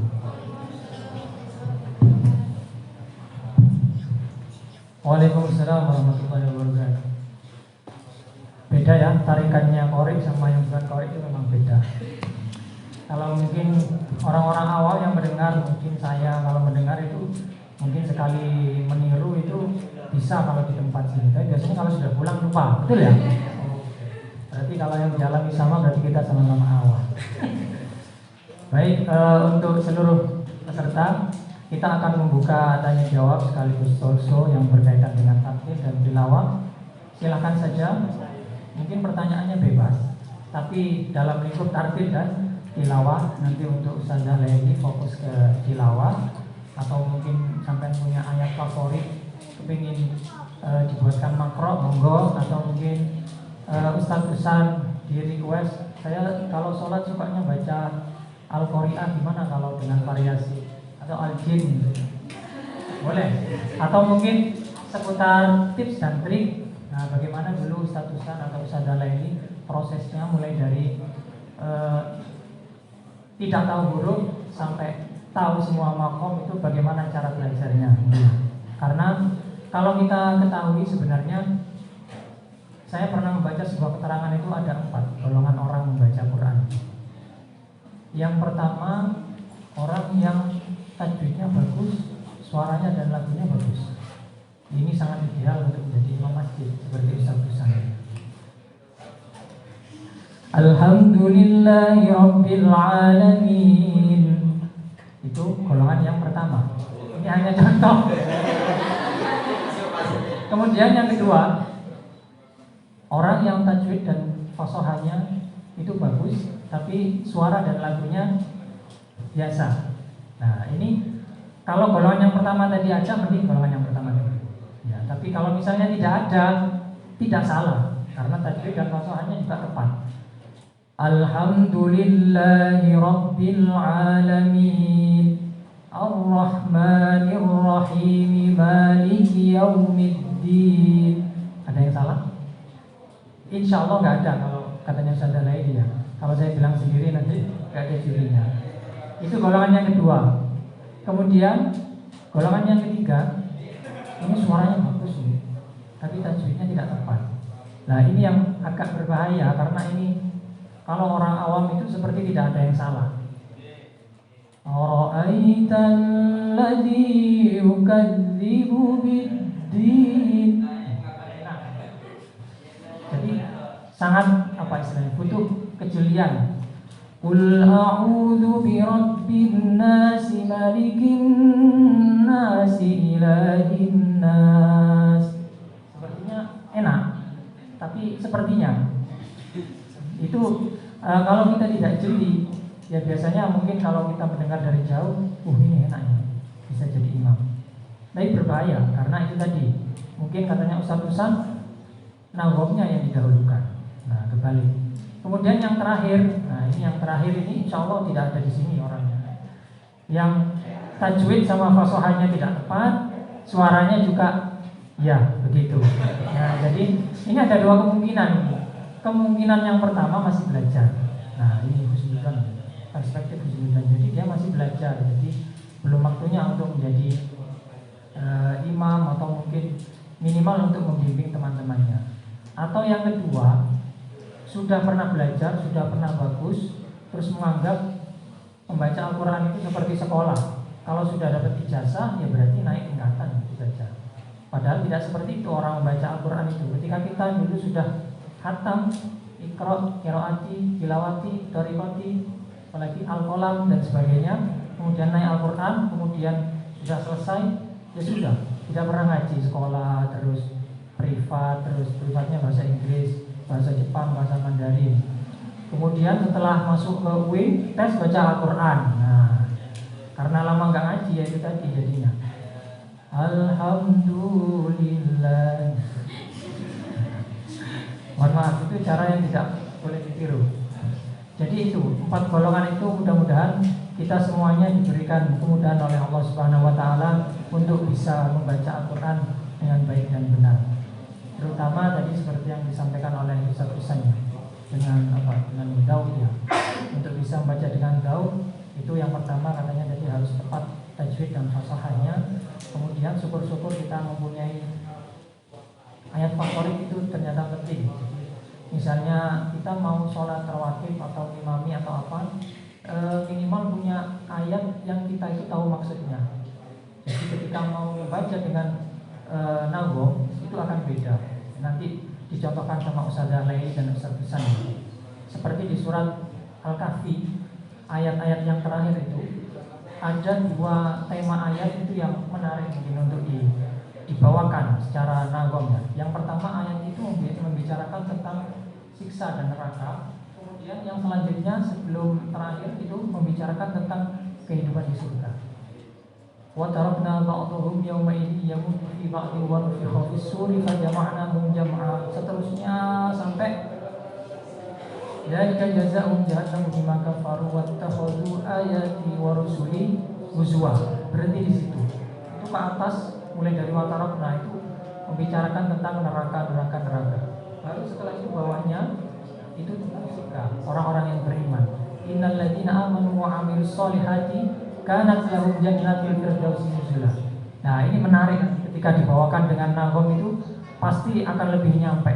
Waalaikumsalam warahmatullahi wabarakatuh. Beda ya, tarikannya qori sama yang bukan qori itu memang beda. Kalau mungkin orang-orang awal yang mendengar, mungkin saya kalau mendengar itu mungkin sekali meniru itu bisa kalau di tempat sini. Tapi biasanya kalau sudah pulang lupa, betul ya? Berarti kalau yang dialami sama berarti kita sama-sama awal. Baik, untuk seluruh peserta kita akan membuka tanya jawab sekaligus talkshow yang berkaitan dengan takdir dan tilawah. Silakan saja, mungkin pertanyaannya bebas, tapi dalam lingkup takdir dan tilawah. Nanti untuk Ustazah Leli fokus ke tilawah, atau mungkin sampai punya ayat favorit kepingin dibuatkan makro, monggo. Atau mungkin Ustadz Husan di request, saya kalau sholat sukanya baca Al-Qari'ah, gimana kalau dengan variasi atau Al-Jin gitu. Boleh. Atau mungkin seputar tips dan trik. Nah, bagaimana dulu Ustadz Husan atau Ustazah Laili prosesnya mulai dari tidak tahu huruf sampai tahu semua makom, itu bagaimana cara belajarnya. Karena kalau kita ketahui sebenarnya, saya pernah membaca sebuah keterangan itu ada 4 golongan orang membaca Quran. Yang pertama, orang yang tajwidnya bagus, suaranya dan lagunya bagus. Ini sangat ideal untuk menjadi imam masjid seperti Ustaz Husan. Alhamdulillahi Rabbil Alamin. Itu golongan yang pertama. Ini hanya contoh. Kemudian yang kedua, orang yang tajwid dan fasahahnya itu bagus, tapi suara dan lagunya biasa. Nah, ini kalau golongan yang pertama tadi ada, mending golongan yang pertama tadi. Ya, tapi kalau misalnya tidak ada, tidak salah, karena tajwid dan fasahahnya juga tepat. Alhamdulillahi Rabbil Alamin, Ar-Rahmanir Rahim, Maliki Yaumiddin. Ada yang salah? Insya Allah nggak ada kalau katanya Ustazah Laili ya. Kalau saya bilang sendiri nanti nggak ada jurinya. Itu golongan yang kedua. Kemudian golongan yang ketiga, ini suaranya bagus nih, tapi tajwidnya tidak tepat. Nah, ini yang agak berbahaya, karena ini kalau orang awam itu seperti tidak ada yang salah. Ara'aital ladzi yukadzibu biddin. Jadi sangat apa istilahnya, butuh kejelian. Qul a'udzu birabbin nas, malikin nas, ilahin nas. Sepertinya enak, tapi sepertinya itu kalau kita tidak jeli, ya biasanya mungkin kalau kita mendengar dari jauh, ini enaknya bisa jadi imam. Tapi berbahaya karena itu tadi, mungkin katanya Ustadz Husan, nagomnya yang didahulukan. Nah, kebalik. Kemudian yang terakhir, nah ini yang terakhir ini insya Allah tidak ada di sini orangnya. Yang tajwid sama fasahahnya tidak tepat, suaranya juga ya begitu. Nah, jadi ini ada 2 kemungkinan. Kemungkinan yang pertama masih belajar. Nah, ini husnudzon, perspektif husnudzon. Jadi dia masih belajar, jadi belum waktunya untuk menjadi imam atau mungkin minimal untuk membimbing teman-temannya. Atau yang kedua, sudah pernah belajar, sudah pernah bagus, terus menganggap membaca Al-Quran itu seperti sekolah. Kalau sudah dapat ijazah, ya berarti naik tingkatan, itu saja. Padahal tidak seperti itu orang membaca Al-Quran itu. Ketika kita dulu sudah khatam, Iqra, Qiraati, Tilawati, Thariqati, apalagi Al-Qalam dan sebagainya, kemudian naik Al-Quran, kemudian sudah selesai, ya sudah, tidak pernah ngaji sekolah, terus privat, terus privatnya bahasa Inggris, bahasa Jepang, bahasa Mandarin. Kemudian setelah masuk ke UI, tes baca Al-Quran. Nah, karena lama nggak ngaji ya itu tadi jadinya. Alhamdulillah. Mohon maaf, itu cara yang tidak boleh ditiru. Jadi itu 4 golongan itu mudah-mudahan kita semuanya diberikan kemudahan oleh Allah Subhanahu wa taala untuk bisa membaca Al-Quran dengan baik dan benar. Terutama tadi seperti yang disampaikan oleh Ustaz Husan dengan daud ya. Untuk bisa membaca dengan daud itu yang pertama katanya tadi harus tepat tajwid dan fasahahnya. Kemudian syukur-syukur kita mempunyai ayat favorit itu ternyata penting. Misalnya kita mau sholat rawatib atau imami atau apa, minimal punya ayat yang kita itu tahu maksudnya. Jadi ketika mau membaca dengan nagom itu akan beda. Nanti dicontohkan sama Ustazah Laili dan Ustaz Husan. Seperti di surat Al-Kahfi ayat-ayat yang terakhir itu ada dua tema ayat itu yang menarik mungkin untuk dibawakan secara nagom ya. Yang pertama ayat itu membicarakan tentang siksa dan neraka. Kemudian yang selanjutnya sebelum terakhir itu membicarakan tentang kehidupan di surga. Wa tarakna ba'dhum yawma idin yamutu fi ba'dhin wa nufikha fis suri fajama'nahum jam'a. Seterusnya sampai dzalika jazaa'uhum jahannam bima kafaru wattakhadhu ayati wa rusuli huzwa. Berhenti di situ. Itu ke atas mulai dari wa tarakna itu membicarakan tentang neraka. Lalu setelah itu bawahnya itu tentang surga, orang-orang yang beriman. Innal ladzina amanu wa 'amilus sholihati kanat lahum jannatul firdausi nuzula. Nah, ini menarik ketika dibawakan dengan nagom itu pasti akan lebih nyampe.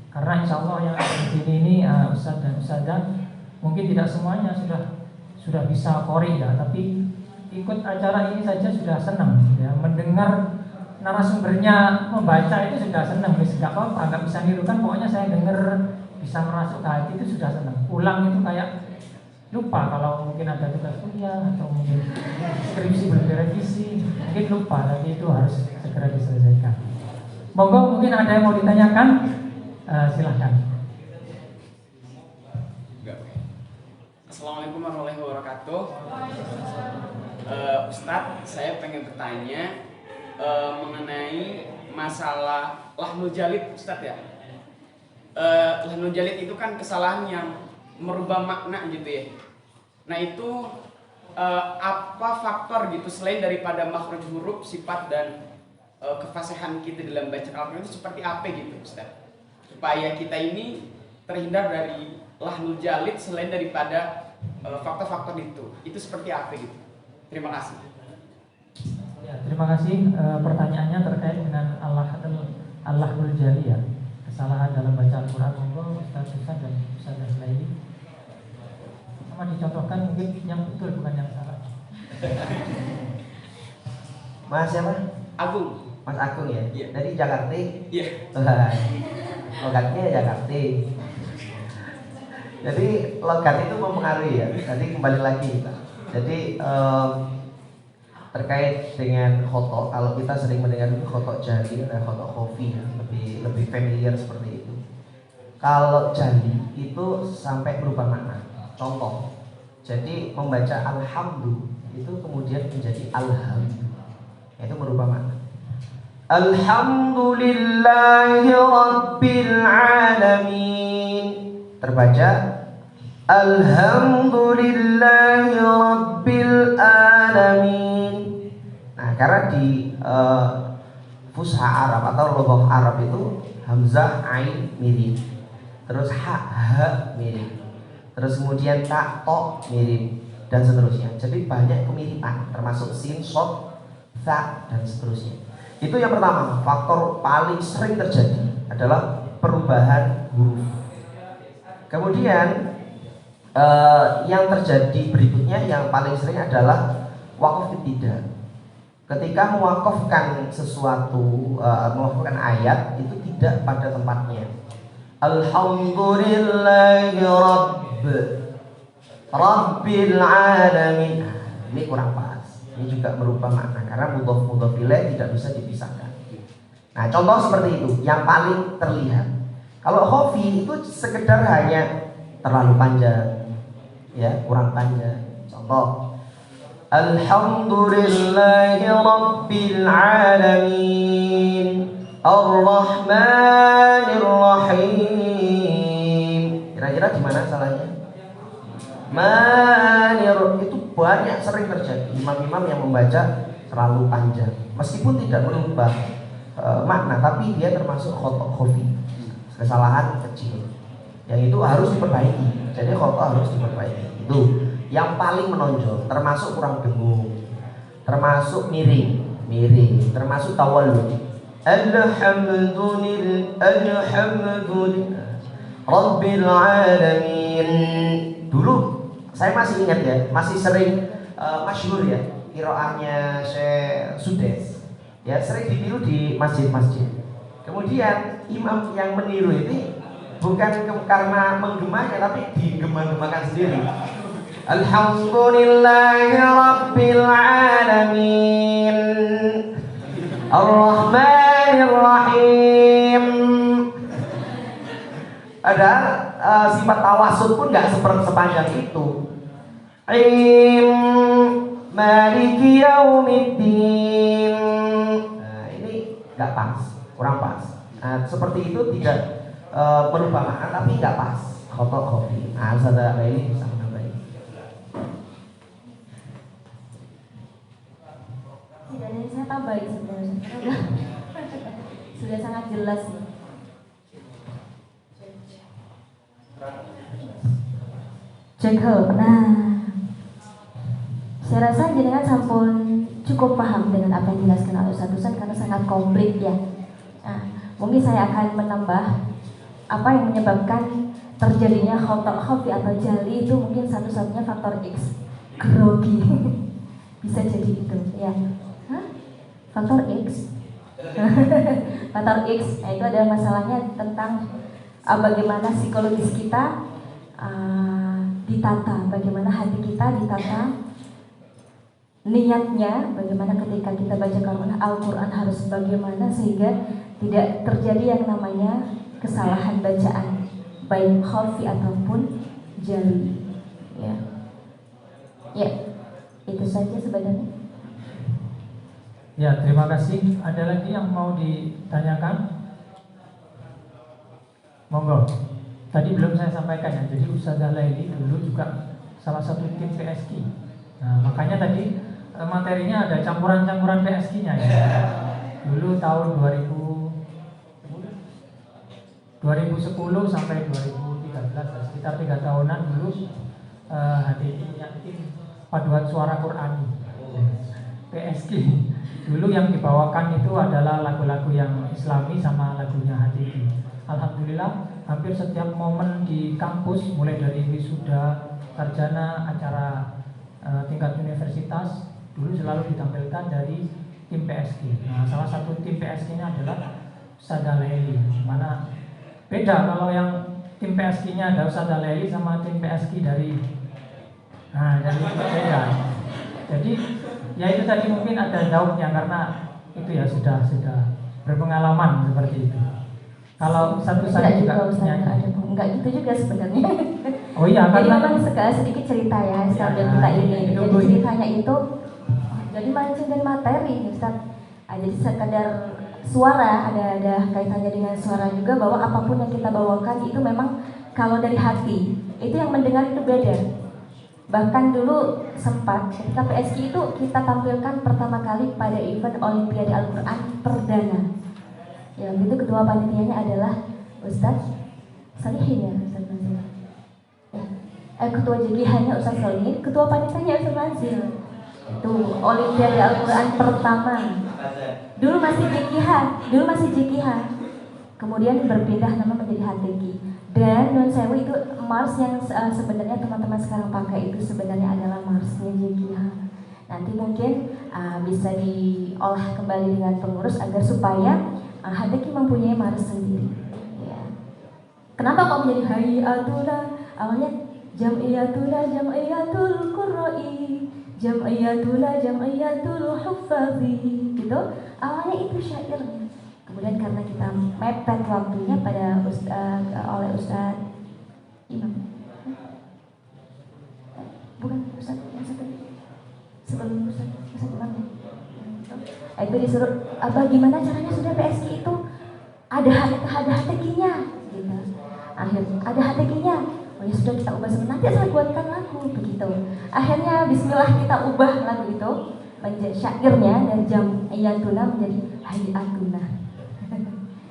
Karena insya Allah yang ada di sini ini Ustadz dan Ustadzah mungkin tidak semuanya sudah bisa Qori ya, tapi ikut acara ini saja sudah senang ya, mendengar narasumbernya membaca itu sudah senang. Nggak apa-apa, nggak bisa nirukan, pokoknya saya dengar bisa merasuk ke hati itu sudah senang. Pulang itu kayak lupa kalau mungkin ada tugas kuliah atau mungkin skripsi belum direvisi, mungkin lupa, tapi itu harus segera diselesaikan. Monggo mungkin ada yang mau ditanyakan, silahkan. Assalamualaikum warahmatullahi wabarakatuh. Ustadz, saya pengen bertanya mengenai masalah lahnul jalid, Ustadz ya. Lahnul jalid itu kan kesalahan yang merubah makna gitu ya. Nah itu apa faktor gitu selain daripada makhraj huruf, sifat dan kefasihan kita dalam baca Al-Quran itu seperti apa gitu Ustaz? Supaya kita ini terhindar dari lahnul jalid selain daripada faktor-faktor itu seperti apa gitu? Terima kasih. Ya, terima kasih. Pertanyaannya terkait dengan Allahul Jali ya, kesalahan dalam baca Al-Quran. Monggo Ustaz dan Ustaz Laili. Sama dicontohkan mungkin yang betul bukan yang salah. Mas siapa? Agung. Mas Agung ya? Iya. Dari Jakarta? Iya. Logatnya Jakarta. Jadi logat itu mempengaruhi ya. Tadi kembali lagi. Jadi terkait dengan khotok, kalau kita sering mendengar khotok jali dan khotok khofi ya, lebih familiar seperti itu. Kalau jali itu sampai berubah makna. Contoh, jadi membaca alhamdu itu kemudian menjadi alhamdu, itu merubah makna. Alhamdulillahi rabbil alamin, terbaca alhamdulillahi rabbil alamin. Nah, karena di fusha Arab atau logoh Arab itu hamzah ain mirip, terus ha mirip, terus kemudian ta to mirip, dan seterusnya. Jadi banyak kemiripan, termasuk sin, shod, tha, dan seterusnya. Itu yang pertama, faktor paling sering terjadi adalah perubahan huruf. Kemudian yang terjadi berikutnya yang paling sering adalah wakaf tidak. Ketika mewakafkan sesuatu, mewakafkan ayat itu tidak pada tempatnya. Alhamdulillahi rabbil alamin. Ini kurang pas. Ini juga merubah makna karena mudhof ilaih tidak bisa dipisahkan. Nah, contoh seperti itu yang paling terlihat. Kalau khofi itu sekedar hanya terlalu panjang, ya, kurang panjang. Contoh, alhamdulillahi rabbil alamin ar-rahmanir rahim. Kira-kira di mana salahnya? Manir itu banyak sering terjadi imam-imam yang membaca terlalu panjang meskipun tidak merubah makna, tapi dia termasuk khotok khofi, kesalahan kecil yang itu harus diperbaiki. Jadi khotok harus diperbaiki. Itu yang paling menonjol, termasuk kurang dengung, termasuk miring, termasuk tawallud. Alhamdulillah rabbil alamin. Dulu saya masih ingat ya, masih sering masyhur ya qiraahnya Syekh Sudes. Ya, sering ditiru di masjid-masjid. Kemudian imam yang meniru ini bukan karena menggemanya, tapi digema-gemakan sendiri. Alhamdulillahi Rabbil Alamin Ar-Rahmanir Rahim. Padahal sifat tawasud pun nggak sepanjang itu. Maliki Yaumiddin. Nah, ini nggak pas, kurang pas. Nah, seperti itu tidak merubah makna tapi nggak pas. Khotok khofi. Nah, saudara ini bisa menambahi. Tidak ada yang saya tambahin sebenarnya. Sudah sangat jelas nih. Jacob. Nah, saya rasa jenengan sampun cukup paham dengan apa yang dijelaskan oleh Ustaz Dusan karena sangat komplit ya. Nah, mungkin saya akan menambah apa yang menyebabkan terjadinya khotok khofi atau jali itu mungkin satu-satunya faktor X, grogi. Bisa jadi itu ya. Hah? Faktor X. Faktor X, nah itu adalah masalahnya tentang bagaimana psikologis kita ditata, bagaimana hati kita ditata, niatnya, bagaimana ketika kita baca Al-Quran harus bagaimana sehingga tidak terjadi yang namanya kesalahan bacaan baik khafi ataupun jali ya. Ya, itu saja sebenarnya. Ya, terima kasih. Ada lagi yang mau ditanyakan? Monggo. Tadi belum saya sampaikan ya. Jadi Ustazah Laili dulu juga salah satu tim PSG. Nah, makanya tadi materinya ada campuran-campuran PSG-nya ya. Dulu tahun 2010 sampai 2013, sekitar 3 tahunan dulu HDI punya tim paduan suara Qurani PSG. Dulu yang dibawakan itu adalah lagu-lagu yang Islami sama lagunya HDI. Alhamdulillah hampir setiap momen di kampus, mulai dari wisuda, sarjana, acara tingkat universitas, dulu selalu ditampilkan dari tim PSG. Nah, salah satu tim PSG-nya adalah Ustazah Laili. Mana beda kalau yang tim PSG-nya ada Ustazah Laili sama tim PSG dari beda. Jadi ya itu tadi mungkin ada jauhnya karena itu ya sudah berpengalaman seperti itu. Kalau satu saja juga nyanyi. Enggak gitu juga sebenarnya. Oh iya, jadi karena memang sedikit cerita ya sambil ya, kita ini. itu Jadi ceritanya itu jadi mancing dan materi, Ustaz. Jadi sekadar suara ada kaitannya dengan suara juga bahwa apapun yang kita bawakan itu memang kalau dari hati itu yang mendengar itu beda. Bahkan dulu sempat ketika PSG itu kita tampilkan pertama kali pada event Olimpiade Al-Quran perdana. Ya, itu ketua panitianya adalah Ustaz Salihin ya, Ustaz Manzil. Ketua JGH-nya Ustaz Salihin, ketua panitianya Ustaz Manzil. Itu Olimpiade Al-Quran pertama. Dulu masih JGH. Kemudian berpindah nama menjadi HTG. Dan non sewu itu Mars yang sebenarnya teman-teman sekarang pakai itu sebenarnya adalah Marsnya JGH. Nanti mungkin bisa diolah kembali dengan pengurus agar supaya HTG mempunyai Mars sendiri. Ya. Kenapa kok menjadi Hayatuna? Awalnya Jam'iyatul Qurra'i, Jam'iyatul Huffazi, gitu. Awalnya itu syairnya. Kemudian karena kita mepet waktunya pada oleh Ustaz Imam, bukan Ustaz yang satu sebelum Ustaz Imam ya. Itu disuruh bagaimana caranya sudah PSG itu ada HTG-nya, gitu. Ada HTG-nya. Oh ya sudah kita ubah sebenarnya, saya buatkan lagu begitu. Akhirnya Bismillah kita ubah lagu itu menjadi syairnya dari Jam'iyatuna menjadi Hayatuna.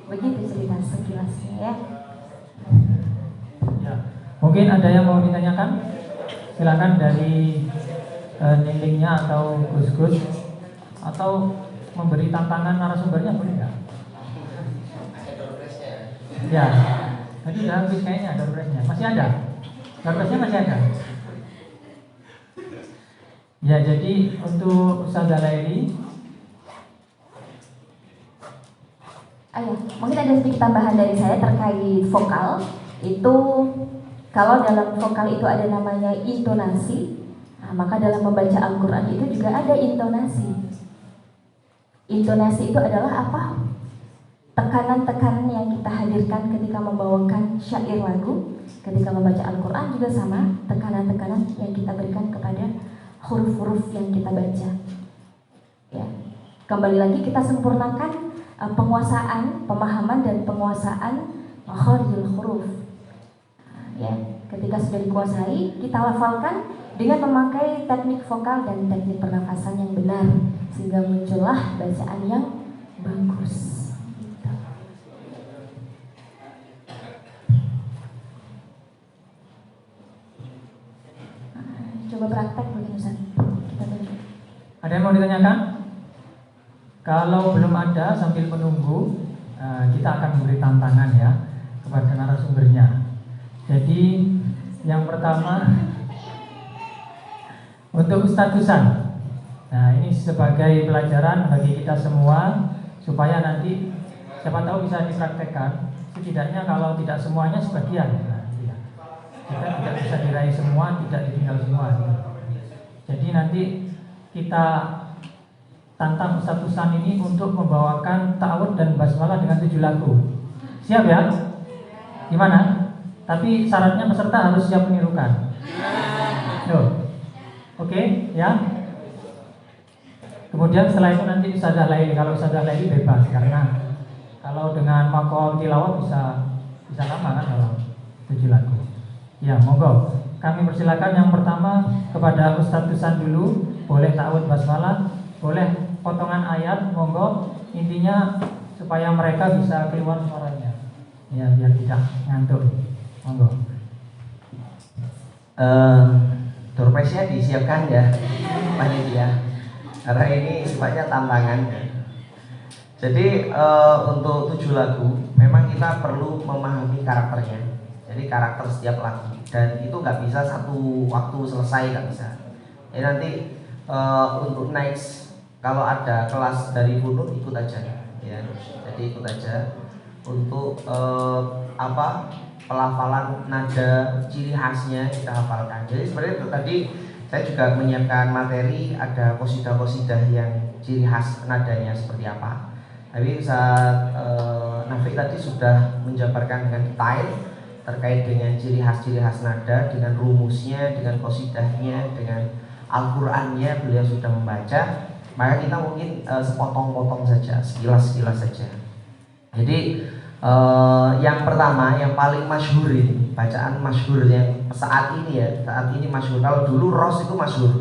Begitu cerita sekilasnya ya. Ya, mungkin ada yang mau ditanyakan? Silakan dari nilingnya atau Gus-Gus atau memberi tantangan narasumbernya boleh nggak? Ya, tadi udah habis kayaknya ada doorpressnya. Masih ada? Doorpressnya masih ada? Ya, jadi untuk Ustazah Laili, Mungkin ada sedikit tambahan dari saya terkait vokal. Itu kalau dalam vokal itu ada namanya intonasi, nah, maka dalam membaca Al-Quran itu juga ada intonasi. Intonasi itu adalah apa? Tekanan-tekanan yang kita hadirkan ketika membawakan syair lagu, ketika membaca Al-Quran juga sama, tekanan-tekanan yang kita berikan kepada huruf-huruf yang kita baca. Ya. Kembali lagi kita sempurnakan penguasaan, pemahaman dan penguasaan makharijul huruf. Ya, ketika sudah dikuasai, kita lafalkan dengan memakai teknik vokal dan teknik pernafasan yang benar, sehingga muncullah bacaan yang bagus. Coba praktek mungkin Ustaz. Kita tunjuk. Ada yang mau ditanyakan? Kalau belum ada, sambil menunggu, kita akan memberi tantangan ya kepada narasumbernya. Jadi yang pertama untuk Ustadz Husan. Nah, ini sebagai pelajaran bagi kita semua supaya nanti siapa tahu bisa dipraktekkan. Setidaknya kalau tidak semuanya sebagian. Nah, ya. Kita tidak bisa diraih semua, tidak ditinggal semua. Jadi nanti kita tantang Ustadz Husan ini untuk membawakan ta'awud dan basmalah dengan 7 lagu. Siap ya? Gimana? Tapi syaratnya peserta harus siap menirukan. Oke, ya. Kemudian setelah itu nanti Ustazah Laili. Kalau Ustazah Laili bebas, karena kalau dengan makom tilawah bisa lama kan kalau 7 lagu. Ya, monggo. Kami persilakan yang pertama kepada Ustadz Husan dulu. Boleh ta'awud basmalah, boleh potongan ayat, monggo. Intinya supaya mereka bisa keluar suaranya. Ya, biar tidak ngantuk. Monggo. Doorpressnya disiapkan ya, panitia. Karena ini sifatnya tantangan. Jadi untuk 7 lagu, memang kita perlu memahami karakternya. Jadi karakter setiap lagu, dan itu nggak bisa satu waktu selesai, nggak bisa. Jadi nanti untuk next, kalau ada kelas dari Funun ikut aja, ya. Jadi ikut aja untuk pelafalan nada ciri khasnya kita hafalkan. Jadi sebenarnya tadi saya juga menyiapkan materi, ada qasidah-qasidah yang ciri khas nadanya seperti apa. Tapi Ustaz Nafi tadi sudah menjabarkan dengan detail terkait dengan ciri khas nada, dengan rumusnya, dengan qasidahnya, dengan Al-Qur'annya beliau sudah membaca. Maka kita mungkin sepotong-potong saja, sekilas-sekilas saja. Jadi yang pertama, yang paling masyhur ini, bacaan masyhur yang saat ini masyhur. Kalau dulu Ros itu masyhur,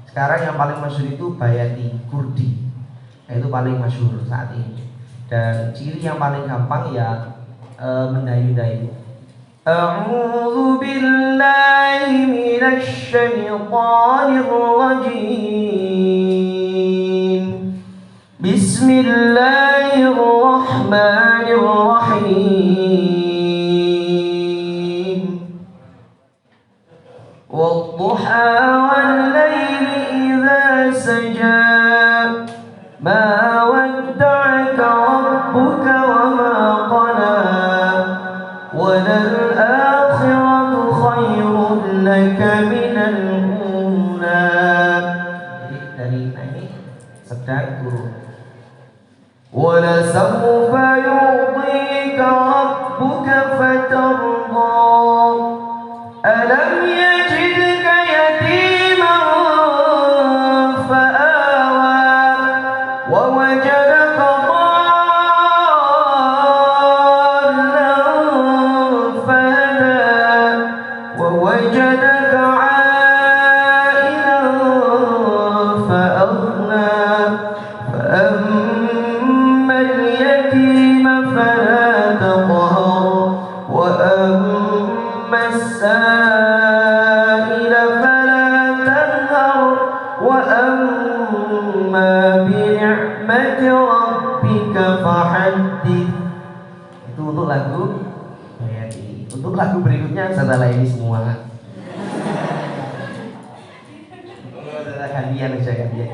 sekarang yang paling masyhur itu Bayati Kurdi, itu paling masyhur saat ini. Dan ciri yang paling gampang ya mendayu-dayu. A'udzu billahi minasy syaithanir rajim. Bismillahirrahmanirrahim. Wadduha wal-laili idza saja. Ma wadda'aka rabbuka wa ma qala. Walal akhiratu khairun laka minal ula. Dari ini sedang turun. وَلَسَوْفَ يُعْطِيكَ رَبُّكَ فَتَرْضَى أَلَمْ يَجِدْكَ يَتِيمًا فَآوَى وَوَجَدَكَ ضَالًّا فَهَدَى وَوَجَدَكَ عَائِلًا فَأَغْنَى فأما اليتيم فلا تقهر وأما السائل فلا تنهر وأما بنعمة ربك فحدث. Itu untuk lagu Bayati. Untuk lagu berikutnya setelah ini semua gantian aja gantian.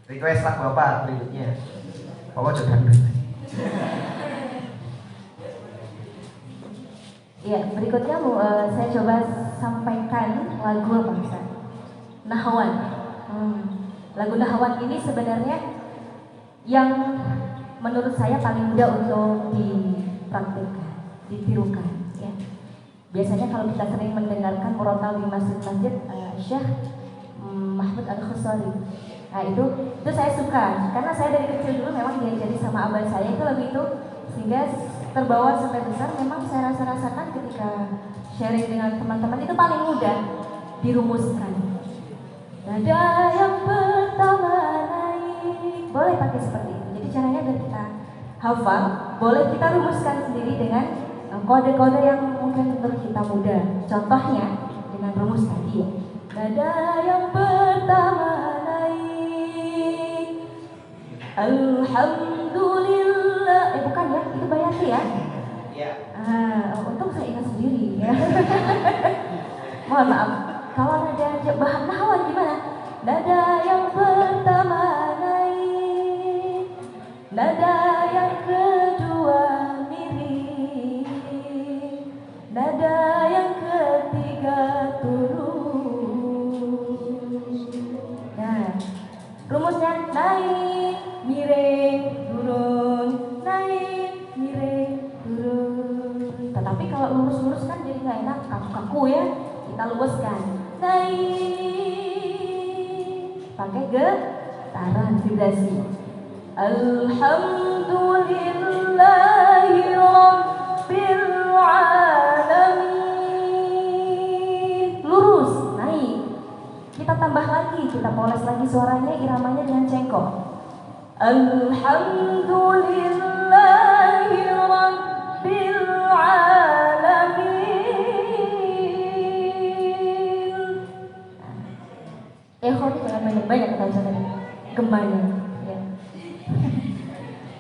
Request lagu apa berikutnya? Bapak jodoh. Ya, berikutnya saya coba sampaikan lagu apa Ustaz? Nahwan. Lagu Nahwan ini sebenarnya yang menurut saya paling mudah untuk dipraktikkan, ditirukan. Ya. Biasanya kalau kita sering mendengarkan murotal di masjid-masjid, Syekh Mahmud Al-Khusari. Nah itu saya suka karena saya dari kecil dulu memang diajari sama abah saya itu lagu itu, sehingga terbawa sampai besar. Memang saya rasakan ketika sharing dengan teman-teman itu paling mudah dirumuskan. Nada yang pertama naik, boleh pakai seperti itu. Jadi caranya biar kita hafal, boleh kita rumuskan sendiri dengan kode-kode yang mungkin menurut kita mudah. Contohnya dengan rumus tadi ya. Nada yang pertama naik, Alhamdulillah. Bukan ya, itu Bayati ya. Iya. Untung saya ingat sendiri ya. Mohon maaf. Kalau nada bahan nahwan gimana? Nada yang pertama naik, nada yang kedua miring, nada yang ketiga turun. Nah, rumusnya naik, miring, turun, naik, miring, turun. Tetapi kalau lurus-lurus kan jadi nggak enak, kaku-kaku ya. Kita luaskan, naik, pakai getaran vibrasi. Alhamdulillahi Rabbil Alamin. Lurus, naik. Kita tambah lagi, kita poles lagi suaranya, iramanya dengan cengkok. Alhamdulillahi Rabbil Alamin. Ekhor jangan banyak kita bisa gemanya ya.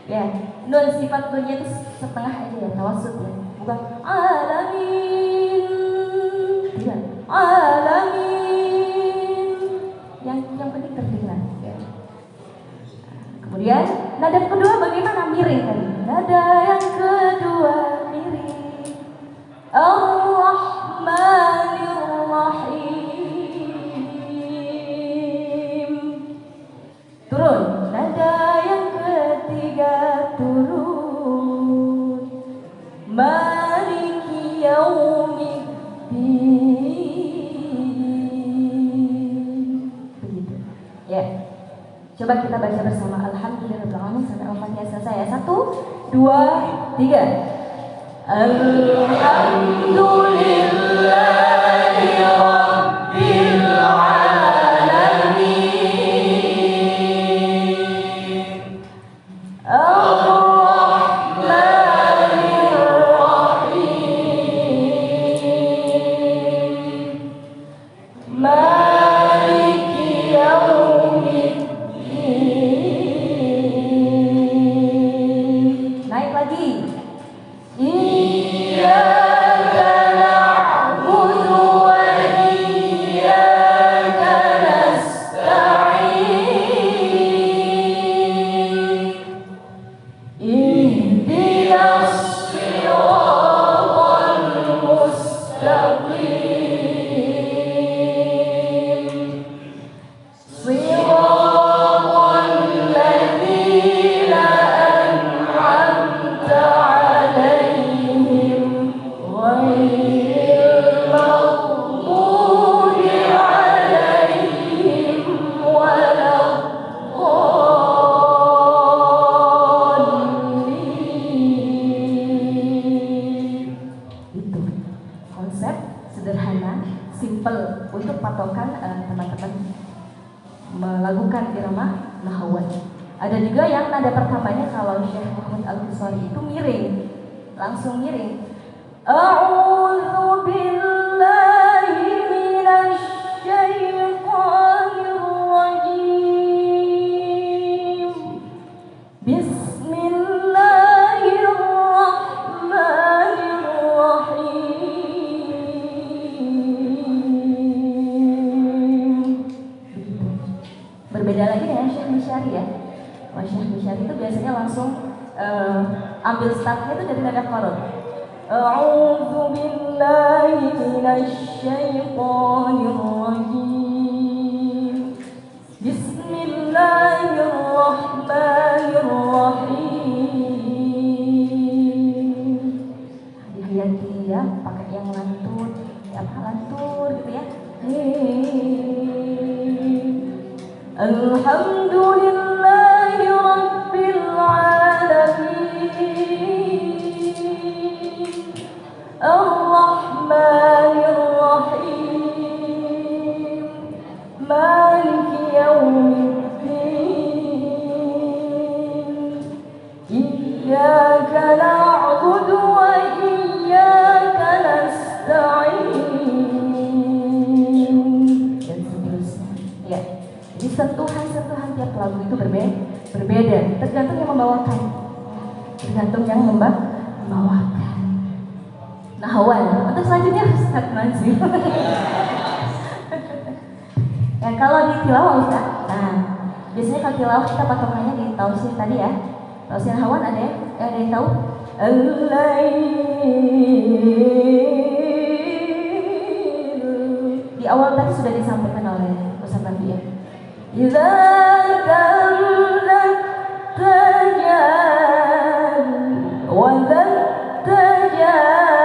Ya, nun sifat nunnya itu setengah aja ya, tawasud ya, bukan alamin, tidak alamin, yang penting terdengar ya. Kemudian nada kedua bagaimana? Miring tadi. Nada yang kedua miring. Ar-Rahmanir Rahim. Turun, nada yang ketiga turun. Maliki yaumiddin. Begitu. Ya. Coba kita baca bersama Alhamdulillahirobbilalamin sampai Al-Fatihah selesai ya. 1, 2, 3. Alhamdulillahirabbil alamin. melakukan irama nahwan. Ada juga yang nada pertamanya kalau Syekh Mahmud Al-Khusari itu miring, langsung miring. A'udzu billahi minasy syaithanir rajim. Bismillahirrahmanirrahim. Berbeda lagi dengan Syekh Misyari ya. Syekh Misyari itu biasanya langsung ambil startnya itu dari nada qarad. أعوذ بالله من الشيطان الرجيم بسم الله الرحمن الرحيم. Hati-hati ya, pakai yang lantur, apa lantur gitu ya. Alhamdulillahi Rabbil Alamin Ar-Rahmanir Rahim Maliki Yawmiddin Iyyaka na'budu wa iyyaka nasta'in dan seterusnya. Ya. Jadi sentuhan-sentuhan tiap lagu itu berbeda, tergantung yang membawakan. Nahwan. Untuk selanjutnya Ustaz Nazim. Ya kalau di tilawah Ustaz. Nah, biasanya kalau tilawah kita patokannya di tausiah tadi ya. Tausiah Nahwan ada yang tahu? Di awal tadi sudah disampaikan oleh Ustaz Nabi ya. إذا كذبت جان وذبت جاني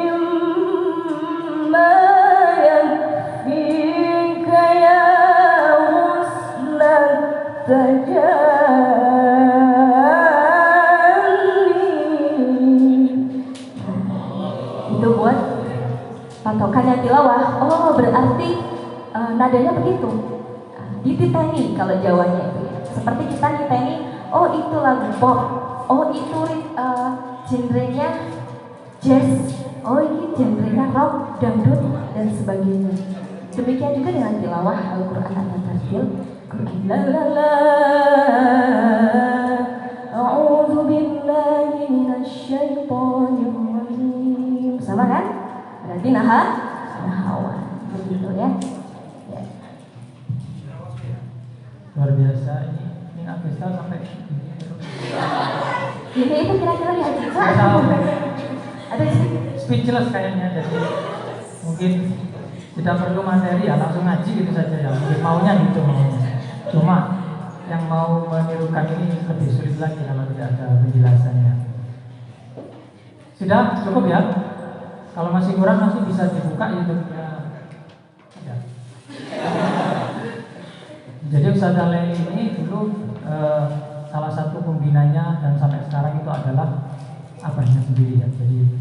إما يكفيك يا حسن التجاني. Itu buat patokannya tilawah. Oh berarti nadanya begitu, dititeni kalau Jawanya itu ya. Seperti kita niteni, oh itu lagu pop, oh itu genrenya jazz, oh ini genrenya rock, dangdut dan sebagainya. Demikian juga dengan tilawah Al-Quran atau tartil Quran. La la la A'udzu billahi minasyaitonir rajim. Sama kan? Berarti Nahwan begitu ya. Luar biasa ini Agesta sampai Ini itu kira-kira ya bisa. Ada speechless kayaknya, jadi mungkin tidak perlu materi ya, langsung ngaji gitu saja ya. Mungkin maunya gitu maunya. Cuma yang mau menirukan ini lebih sulit lagi kalau tidak ada penjelasannya. Sudah cukup ya? Kalau masih kurang nanti bisa dibuka YouTube-nya. Ya. Jadi Ustaz Aleni ini dulu salah satu pembinanya dan sampai sekarang itu adalah abahnya sendiri ya. Jadi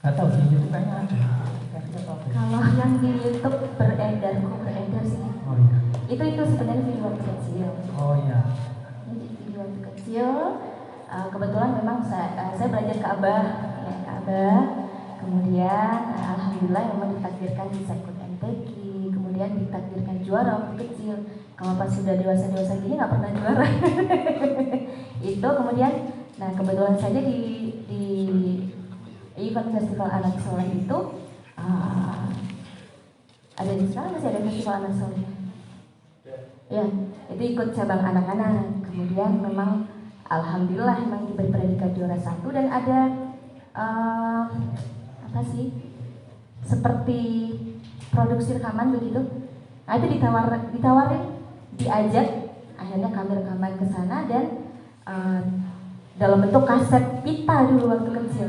nggak tahu di YouTube kayaknya ada. Kalau yang di YouTube beredar sih. Oh iya. Itu sebenarnya video waktu kecil. Oh iya. Ini video waktu kecil. Kebetulan memang saya belajar ke Abah, ya, ke Abah. Kemudian alhamdulillah memang ditakdirkan bisa ikut MTQ, kemudian ditakdirkan juara waktu kecil. Kalau pas sudah dewasa gini nggak pernah juara. Itu kemudian, nah kebetulan saja di event festival anak soleh itu ada di sana, masih ada festival anak soleh. Ya, itu ikut cabang anak-anak. Kemudian memang alhamdulillah memang diberi predikat juara 1 dan ada apa sih seperti produksi rekaman begitu. Nah itu ditawarin, diajak, akhirnya kami rekaman ke sana dan dalam bentuk kaset pita dulu waktu kecil.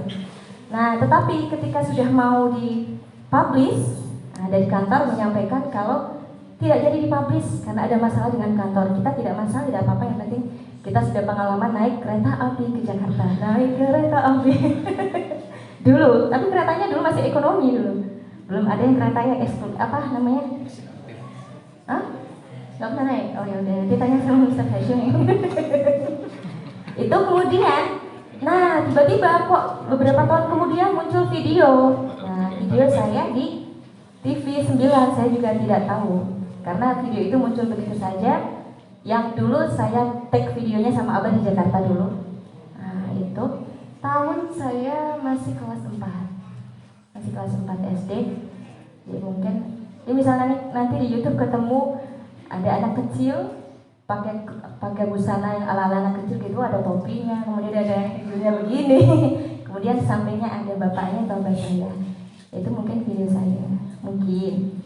Nah tetapi ketika sudah mau dipublish, dari kantor menyampaikan kalau tidak jadi dipublish karena ada masalah dengan kantor. Kita tidak masalah, tidak apa-apa, yang penting kita sudah pengalaman naik kereta api ke Jakarta, naik kereta api dulu, tapi keretanya dulu masih ekonomi dulu, belum ada yang keretanya apa namanya? Hah? Gak pernah naik? Oh ya udah, ditanya sama Mr. Hashim. Itu kemudian, nah tiba-tiba kok beberapa tahun kemudian muncul video. Nah video saya di TV 9, saya juga tidak tahu karena video itu muncul begitu saja. Yang dulu saya tag videonya sama Abah di Jakarta dulu. Nah itu tahun saya masih kelas 4 SD. Jadi mungkin, ya misalnya nanti di YouTube ketemu ada anak kecil pakai pakai busana yang ala-ala anak kecil gitu, ada topinya, kemudian ada hidungnya begini, kemudian sampingnya ada bapaknya atau bapak saya. Itu mungkin video saya, mungkin.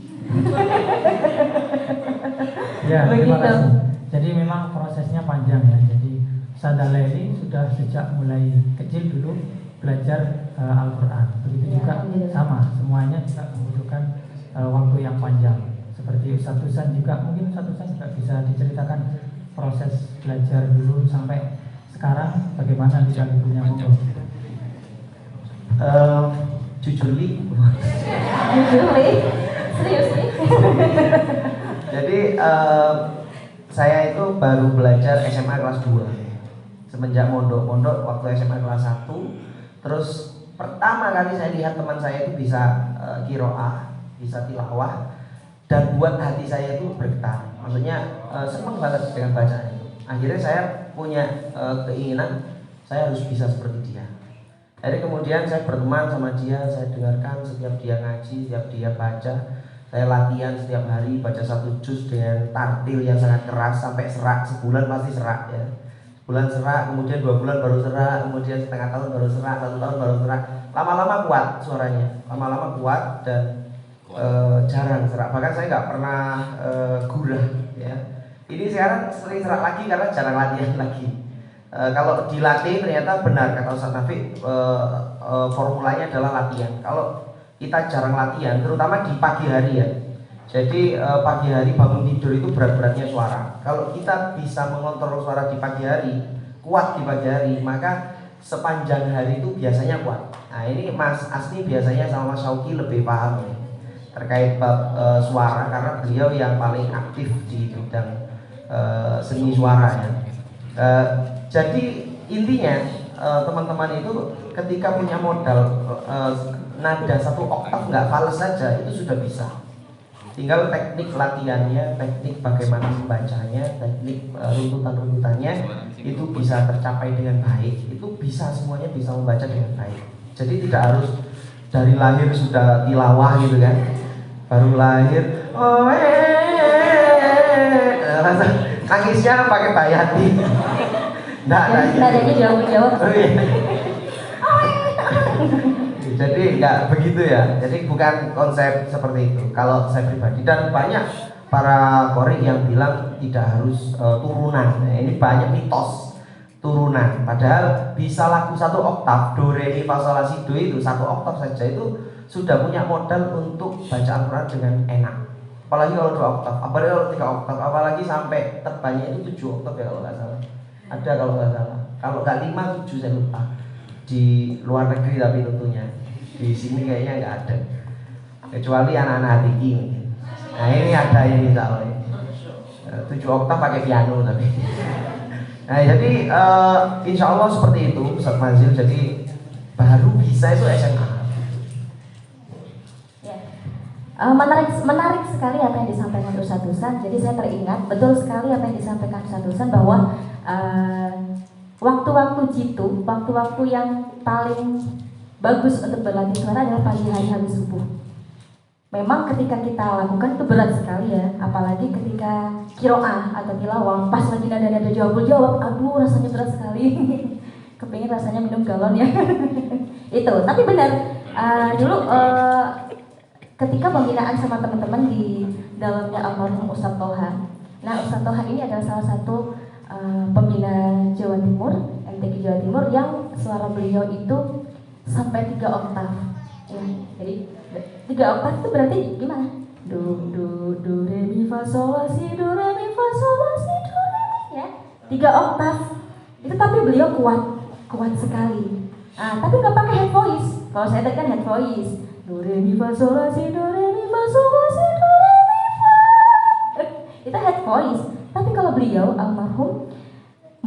Ya, terima Begitu. kasih. Jadi memang prosesnya panjang ya. Jadi Ustaz Dalaili sudah sejak mulai kecil dulu belajar Al-Quran. Begitu Ya, juga alhamdulillah. sama, semuanya juga membutuhkan waktu yang panjang. Seperti Ustaz Tusan juga, mungkin Ustaz Tusan juga bisa diceritakan proses belajar dulu sampai sekarang bagaimana di dalam ibunya monggo. Jujur li, Jujur nih, serius nih. jadi saya itu baru belajar SMA kelas 2 semenjak mondok waktu SMA kelas 1. Terus pertama kali saya lihat teman saya itu bisa qiraah, bisa tilawah, dan buat hati saya itu bergetar. Maksudnya senang banget dengan bacaan itu. Akhirnya saya punya keinginan saya harus bisa seperti dia. Jadi kemudian saya berteman sama dia, saya dengarkan setiap dia ngaji, setiap dia baca. Saya latihan setiap hari baca 1 juz dengan tartil yang sangat keras sampai serak. Sebulan pasti serak ya. Sebulan serak, kemudian 2 bulan baru serak, kemudian setengah tahun baru serak, 1 tahun baru serak. Lama-lama kuat suaranya, lama-lama kuat dan jarang serak. Bahkan saya nggak pernah gurah ya. Ini sekarang sering serak lagi karena jarang latihan lagi. Kalau dilatih ternyata benar kata Ustaz Nafi, formulanya adalah latihan. Kalau kita jarang latihan, terutama di pagi hari ya. Jadi pagi hari bangun tidur itu berat-beratnya suara. Kalau kita bisa mengontrol suara di pagi hari, kuat di pagi hari, maka sepanjang hari itu biasanya kuat. Nah ini Mas Asni biasanya sama Mas Syauki lebih paham ya, terkait bab suara, karena beliau yang paling aktif di bidang seni suara ya. Jadi intinya teman-teman itu ketika punya modal nada 1 oktav nggak fals saja itu sudah bisa. Tinggal teknik latihannya, teknik bagaimana membacanya, teknik runtutan-runtutannya itu bisa tercapai dengan baik. Itu bisa, semuanya bisa membaca dengan baik. Jadi tidak harus dari lahir sudah tilawah gitu kan. Baru lahir nangisnya pakai bayati. Nadanya jauh-jauh. Jadi nggak begitu ya. Jadi bukan konsep seperti itu kalau saya pribadi, dan banyak para qori yang bilang tidak harus turunan. Nah, ini banyak mitos turunan. Padahal bisa lagu 1 oktav do re mi fa sol la si do itu 1 oktav saja itu sudah punya modal untuk baca Al-Quran dengan enak. Apalagi kalau 2 oktav, apalagi kalau 3 oktav, apalagi sampai terbanyak itu 7 oktav ya kalau nggak salah. Ada kalau nggak salah. Kalau nggak 5, 7 saya lupa. Di luar negeri tapi tentunya. Di sini kayaknya nggak ada. Kecuali anak-anak hatiki mungkin. Nah ini ada ini misalnya 7 oktav pakai piano tapi. Nah jadi insya Allah seperti itu Ustaz Mazil. Jadi baru bisa itu SMA. Menarik sekali apa yang disampaikan Ustaz Tusan. Jadi saya teringat betul sekali apa yang disampaikan Ustaz Tusan, bahwa waktu-waktu jitu, waktu-waktu yang paling bagus untuk berlatih suara adalah pagi hari habis subuh. Memang ketika kita lakukan itu berat sekali ya, apalagi ketika qiraah atau tilawah, pas lagi nada-nada jawab, aduh rasanya berat sekali. Kepingin rasanya minum galon ya. Itu, tapi benar dulu ketika pembinaan sama teman-teman di dalamnya almarhum Ustaz Toha. Nah Ustaz Toha ini adalah salah satu pembina Jawa Timur, MTQ Jawa Timur, yang suara beliau itu sampai 3 oktav ya. Jadi 3 oktav itu berarti gimana? Do re mi fa sol la si do re mi fa sol la si do re mi ya. 3 oktav itu, tapi beliau kuat sekali. Nah, tapi nggak pakai head voice. Kalau saya tadi kan head voice. Do re mi fa sol la si do re mi fa sol la si do re mi fa. Itu head voice. Tapi kalau beliau almarhum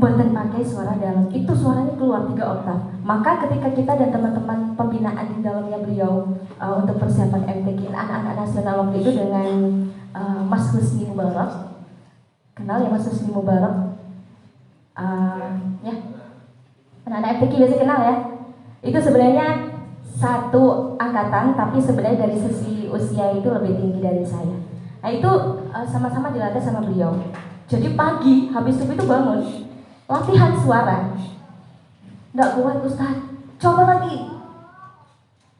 buatan pakai suara dalam, itu suaranya keluar 3 oktav. Maka ketika kita dan teman-teman pembinaan di dalamnya beliau untuk persiapan MTQ anak-anak nasional waktu itu dengan Mas Husni Mubarak, kenal ya Mas Husni Mubarak? Ya, anak-anak MTQ biasa kenal ya. Itu sebenarnya satu angkatan, tapi sebenarnya dari sisi usia itu lebih tinggi dari saya. Nah itu sama-sama dilatih sama beliau. Jadi pagi habis subuh itu bangun, latihan suara. Nggak kuat Ustaz, coba lagi.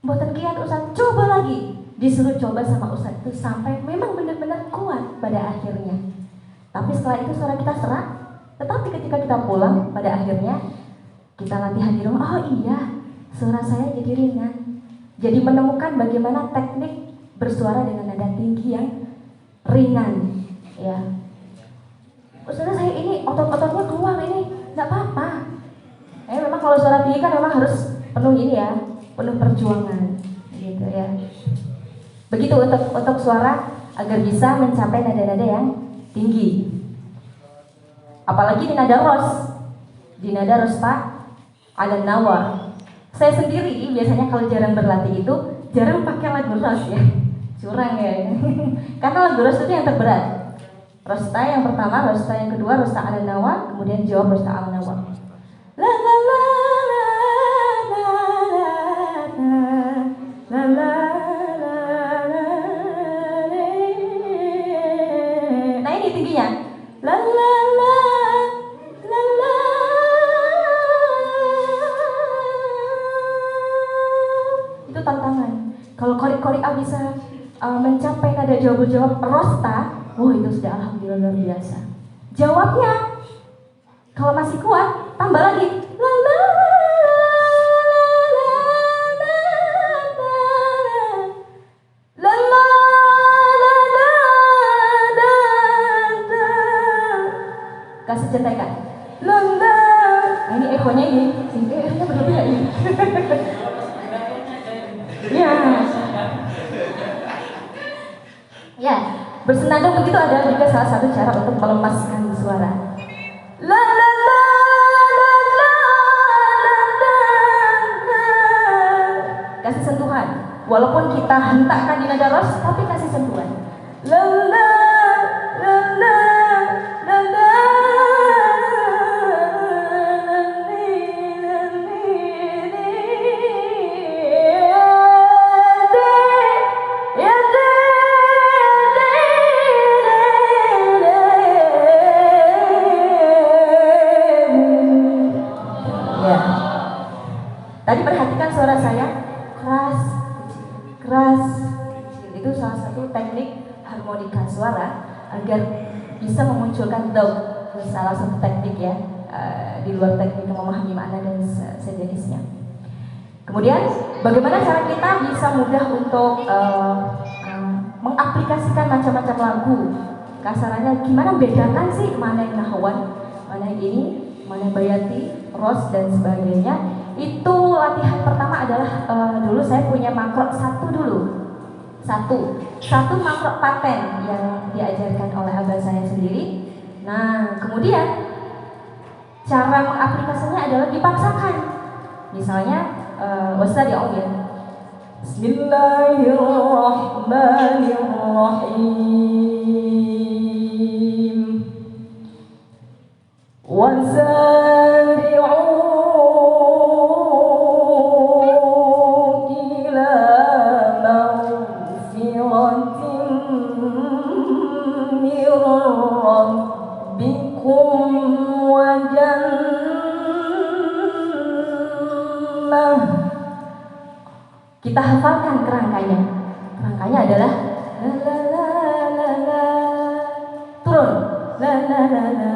Mboten kiat Ustaz, coba lagi. Disuruh coba sama Ustaz itu sampai memang benar-benar kuat pada akhirnya. Tapi setelah itu suara kita serak. Tetapi ketika kita pulang, pada akhirnya kita latihan di rumah. Oh iya, suara saya jadi ringan. Jadi menemukan bagaimana teknik bersuara dengan nada tinggi yang ringan. Ya, Ustaz saya ini otot-ototnya keluar ini, nggak apa-apa. Memang kalau suara tinggi kan memang harus penuh ini ya, penuh perjuangan, gitu ya. Begitu untuk suara agar bisa mencapai nada-nada yang tinggi. Apalagi di nada ros, di nada rosta ala nawar. Saya sendiri biasanya kalau jarang berlatih itu jarang pakai lagu ros ya, curang ya. Karena lagu ros itu yang terberat. Rosta yang pertama, rosta yang kedua, rosta ala nawar, kemudian jawab rosta ala nawar. La la la la la la la la. Nah ini tingginya. La la la la la. Itu tantangan. Kalau korik-korik A bisa mencapai nada jawab rosta, itu sudah alhamdulillah luar biasa. Jawabnya kalau masih kuat, tambah lagi. La la la la la. Kasih centekan. La la. Ini ekonya ini. Ekonya berbeda ini. Ya. Ya, bersenandung begitu adalah juga salah satu cara untuk melepaskan suara. La la la la la la la. Kasih sentuhan. Walaupun kita hentakkan di nada ros, tapi kasih sentuhan. La la la la la la. Tadi perhatikan suara saya keras, keras. Itu salah satu teknik harmonika suara agar bisa memunculkan daun. Salah satu teknik ya, di luar teknik memahami makna dan sejenisnya. Kemudian bagaimana cara kita bisa mudah untuk mengaplikasikan macam-macam lagu. Kasarannya gimana bedakan sih mana yang nahwan, mana yang ini, mana yang bayati, ros dan sebagainya. Itu latihan pertama adalah dulu saya punya makrok satu makrok paten yang diajarkan oleh abah saya sendiri. Nah kemudian cara mengaplikasinya adalah dipaksakan. Misalnya Ustaz ya Om ya, Bismillahirrahmanirrahim. Wazari'u kita hafalkan kerangkanya. Kerangkanya adalah la la la la la. Turun. La la la la.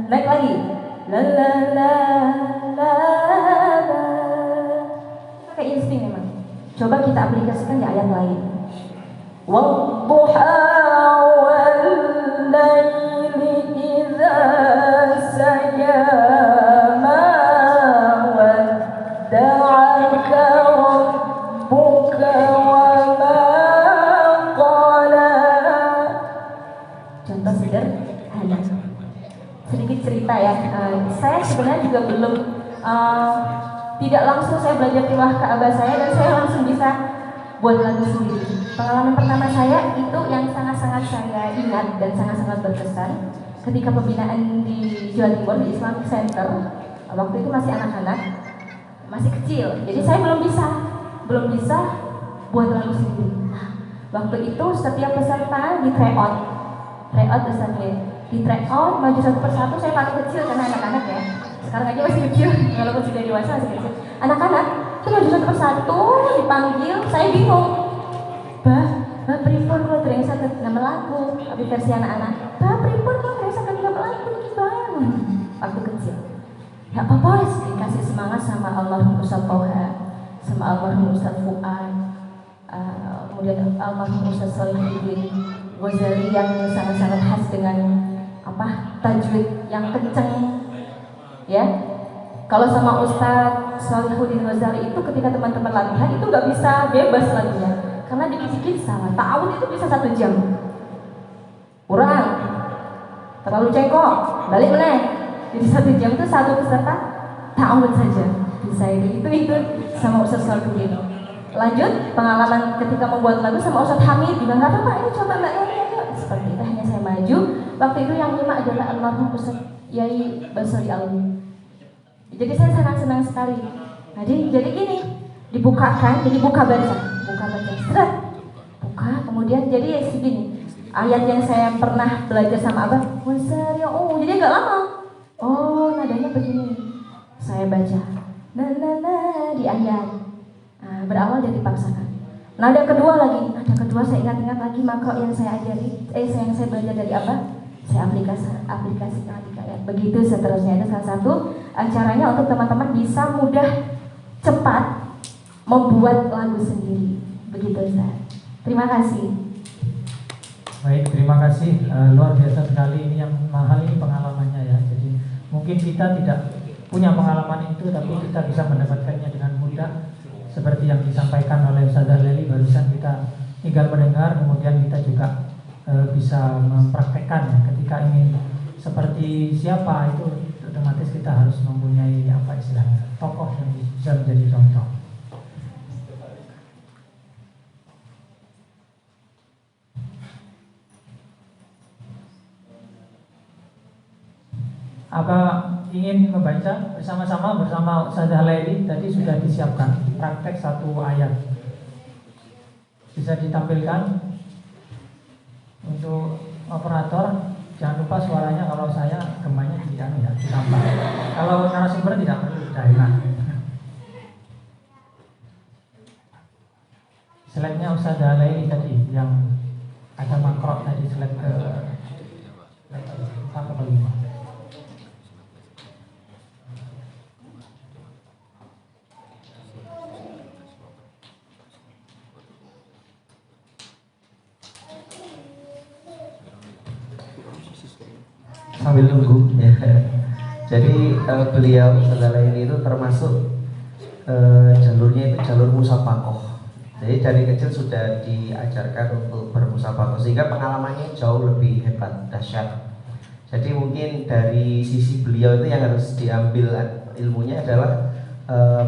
Naik lagi. La la la la la. Pakai insting memang. Coba kita aplikasikan di ayat lain. Wadduha wal laili idza saja ma wadda'aka rabbuka wa ma qala. Contoh sederhana. Sedikit cerita ya. Saya sebenarnya juga belum tidak langsung saya belajar tilah ke abah saya dan saya langsung bisa buat lagu sendiri. Pengalaman pertama saya itu yang sangat-sangat saya ingat dan sangat-sangat berkesan ketika pembinaan di Jawa Timur di Islamic Center. Waktu itu masih anak-anak, masih kecil, jadi saya belum bisa buat lagu sendiri. Nah, waktu itu setiap peserta di tryout Ustaz ya. di track on maju satu persatu. Saya paling kecil karena anak-anak ya, sekarang aja masih kecil walaupun sudah dewasa masih kecil. Anak-anak itu maju satu persatu, dipanggil, saya bingung. Bah pripun kalau terasa ke nama lagu, tapi versi anak-anak. Bah pripun kalau terasa ke nama lagu gimana? Waktu kecil. Ya apa-apa, dikasih semangat sama almarhum Ustaz Toha, sama almarhum Ustaz Fuad, kemudian almarhum Ustaz Solihuddin Ghazali yang sangat-sangat khas dengan tajwid yang kenceng, ya. Kalau sama Ustaz Solihuddin Ghazali itu ketika teman-teman latihan itu nggak bisa bebas lagunya, karena dikit-dikit salah. Ta'awud itu bisa 1 jam, kurang, terlalu cengkok, balik meneh. Jadi 1 jam itu 1 peserta ta'awud saja bisa itu sama Ustaz Solihuddin. Lanjut pengalaman ketika membuat lagu sama Ustaz Hamid juga nggak apa-apa, ini coba mbak ya. Seperti itu, hanya saya maju. Waktu itu yang nyimak adalah almarhum Ustaz Yai Basori Alwi. Jadi saya sangat senang sekali. Jadi gini, dibukakan, jadi buka baca, seret, buka, kemudian jadi segini. Ayat yang saya pernah belajar sama abah, jadi agak lama. Oh, nadanya begini. Saya baca, di ayat. Nah, berawal dari paksakan. Nada kedua saya ingat-ingat lagi makro yang saya ajari, yang saya belajar dari abah. Saya aplikasikan di ayat. Begitu seterusnya. Itu salah satu caranya untuk teman-teman bisa mudah cepat membuat lagu sendiri. Begitu Ustaz. Terima kasih. Baik, terima kasih. Luar biasa sekali ini yang mahal ini pengalamannya ya. Jadi mungkin kita tidak punya pengalaman itu, tapi kita bisa mendapatkannya dengan mudah. Seperti yang disampaikan oleh Ustazah Leli barusan, kita tinggal mendengar, kemudian kita juga bisa mempraktekkan ya. Ketika ingin seperti siapa itu otomatis kita harus mempunyai istilahnya tokoh yang bisa menjadi contoh. Apa ingin membaca bersama-sama bersama Ustazah Leli? Tadi sudah disiapkan praktek 1 ayat. Bisa ditampilkan untuk operator. Jangan lupa suaranya, kalau saya gemanya ditambah. Kalau narasumber tidak perlu, sudah enak. Slide-nya Ustazah Leli tadi yang ada makro tadi, slide ke 4 atau 5. Sambil nunggu ya. Jadi beliau Ustazah Leli itu termasuk jalurnya itu jalur musafaqah. Jadi dari kecil sudah diajarkan untuk bermusafaqah sehingga pengalamannya jauh lebih hebat, dahsyat. Jadi mungkin dari sisi beliau itu yang harus diambil ilmunya adalah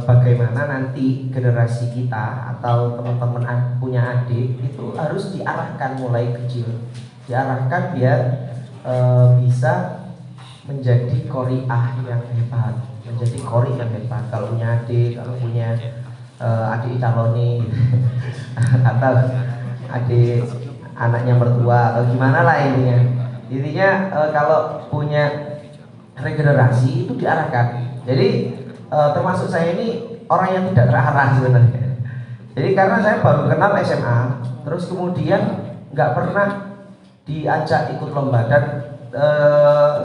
bagaimana nanti generasi kita atau teman-teman punya adik itu harus diarahkan mulai kecil, diarahkan biar bisa menjadi qori'ah yang hebat, menjadi qori yang hebat. Kalau punya adik, kalau punya adik caloni atau adik anaknya mertua atau gimana lah intinya kalau punya regenerasi itu diarahkan. Jadi termasuk saya ini orang yang tidak terarah sebenarnya. Jadi karena saya baru kenal SMA, terus kemudian nggak pernah diajak ikut lomba dan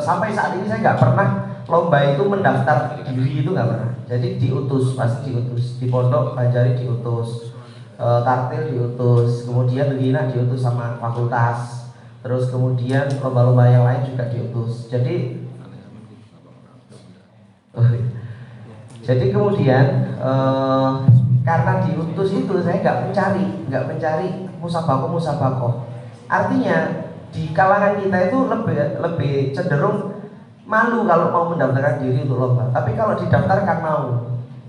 sampai saat ini saya nggak pernah lomba itu mendaftar diri, itu nggak pernah. Jadi diutus, pasti diutus di pondok Banjari, diutus Tartil, diutus, kemudian Lina diutus sama fakultas, terus kemudian lomba-lomba yang lain juga diutus. Jadi kemudian karena diutus itu saya nggak mencari musabakoh. Artinya di kalangan kita itu lebih cenderung malu kalau mau mendaftarkan diri untuk lomba. Tapi kalau didaftarkan mau.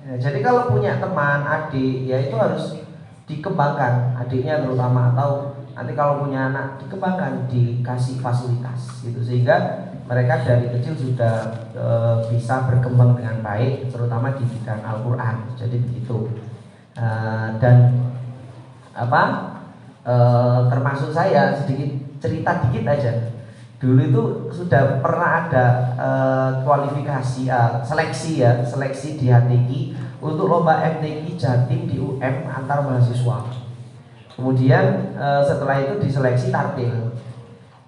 Ya, jadi kalau punya teman, adik, ya itu harus dikembangkan, adiknya terutama, atau nanti kalau punya anak dikembangkan, dikasih fasilitas gitu, sehingga mereka dari kecil sudah bisa berkembang dengan baik, terutama di bidang Al-Quran. Jadi begitu. Dan termasuk saya sedikit cerita dikit aja. dulu itu sudah pernah ada kualifikasi seleksi di HTQ untuk lomba MTQ Jatim di UM antar mahasiswa. Kemudian setelah itu diseleksi tartil.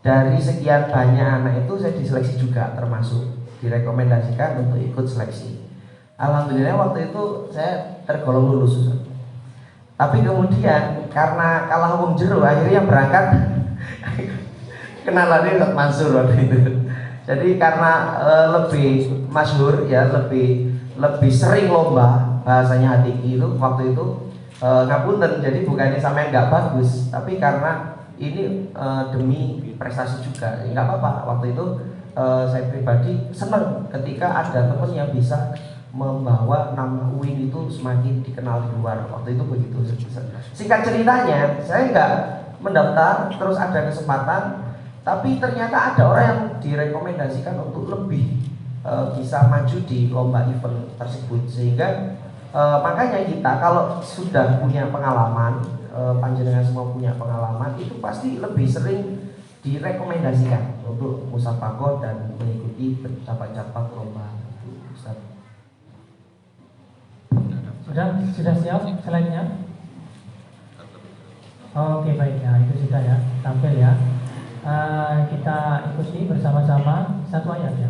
Dari sekian banyak anak itu saya diseleksi juga, termasuk direkomendasikan untuk ikut seleksi. Alhamdulillah waktu itu saya tergolong lulus. Tapi kemudian karena kalah wong jero, akhirnya yang berangkat kenalannya Ustaz Mansur waktu itu. Jadi karena lebih masyhur ya, lebih sering lomba bahasanya HTQ itu waktu itu ngapunten. Jadi bukannya sampai nggak bagus, tapi karena ini demi prestasi juga. Nggak apa-apa. Waktu itu saya pribadi senang ketika ada teman yang bisa membawa nama UIN itu semakin dikenal di luar. Waktu itu begitu. Singkat ceritanya, saya nggak mendaftar, terus ada kesempatan, tapi ternyata ada orang yang direkomendasikan untuk lebih bisa maju di lomba event tersebut. Sehingga makanya kita kalau sudah punya pengalaman, panjenengan semua punya pengalaman, itu pasti lebih sering direkomendasikan untuk musabaqah dan mengikuti cabang-cabang lomba. Ustaz. Sudah siap slide-nya? Oke, baik, ya itu sudah ya, tampil ya. Kita ikuti bersama-sama satu ayat ya.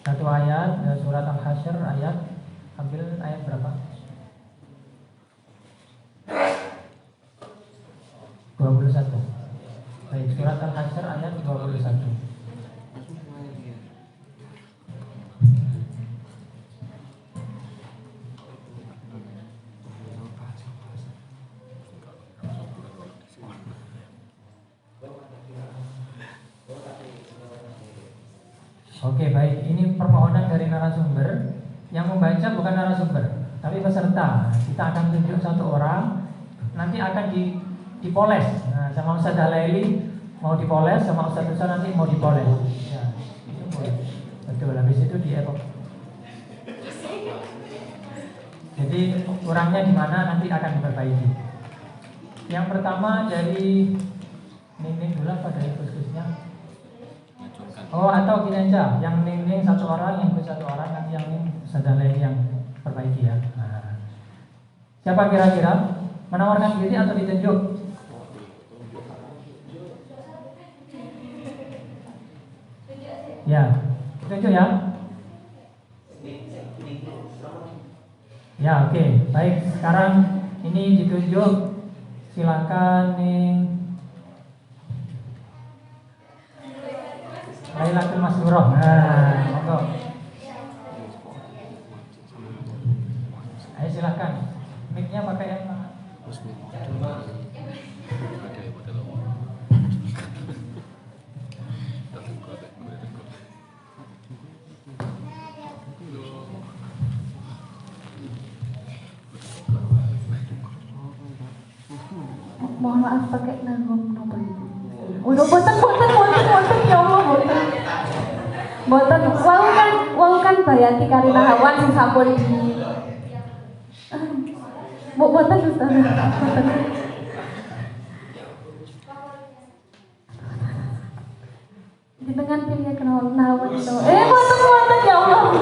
Satu ayat surat Al-Hasyr, ayat, ambil ayat berapa? 21. Baik, surat Al-Hasyr ayat 21. Oke, baik, ini permohonan dari narasumber. Yang membaca bukan narasumber, tapi peserta. Kita akan tunjuk satu orang, nanti akan dipoles. Nah, sama Ustaz Halaili mau dipoles, sama Ustaz Ustaz nanti mau dipoles. Ya, itu boleh. Betul, habis itu diepok. Jadi kurangnya di mana nanti akan diperbaiki. Yang pertama dari Ning dulu apa dari khususnya? Oh, atau gini aja, yang Ning satu orang, yang satu orang, nanti yang Ning Ustaz Halaili yang perbaiki ya. Nah, siapa kira-kira menawarkan diri atau ditunjuk? Ya, ditunjuk ya. Ya, oke, baik. Sekarang ini ditunjuk. Silakan nih. Lailatul Masrurah. Nah, monggo. Ayo silakan. Mic-nya pakai yang mana? Mohon maaf pakai nanggung nomor itu. Udah boten ya Allah boten. Wau kan Bayati Karina Hawan sing sampun di boten Ustaz. Dengan pilih kenal Hawan itu. Boten ya Allah.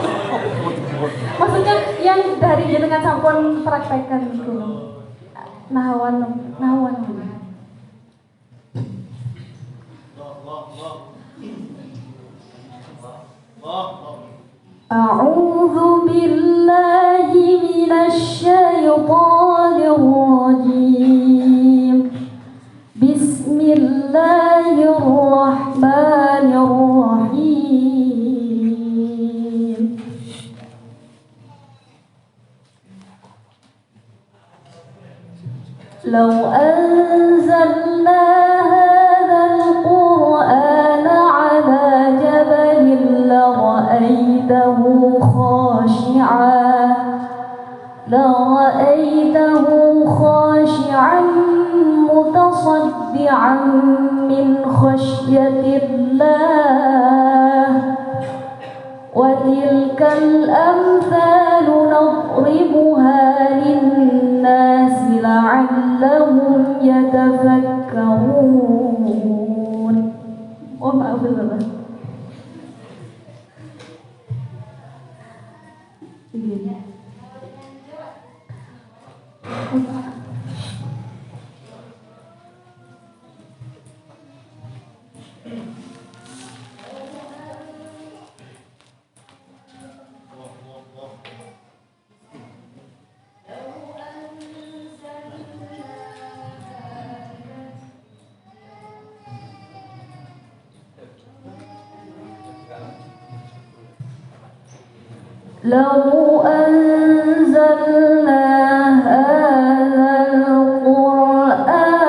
Maksudnya yang dari jenengan sampun praktekkan dulu. Nahawan. A'udzu billahi minasy syaithanir rajim. Bismillahirrahmanirrahim. لو أنزلنا هذا القرآن على جبل لرأيته خاشعا متصدعا من خشية الله وتلك الأمثال نضربها للناس لعلهم يتفكرون. Oh maaf, لو أنزلنا هذا القرآن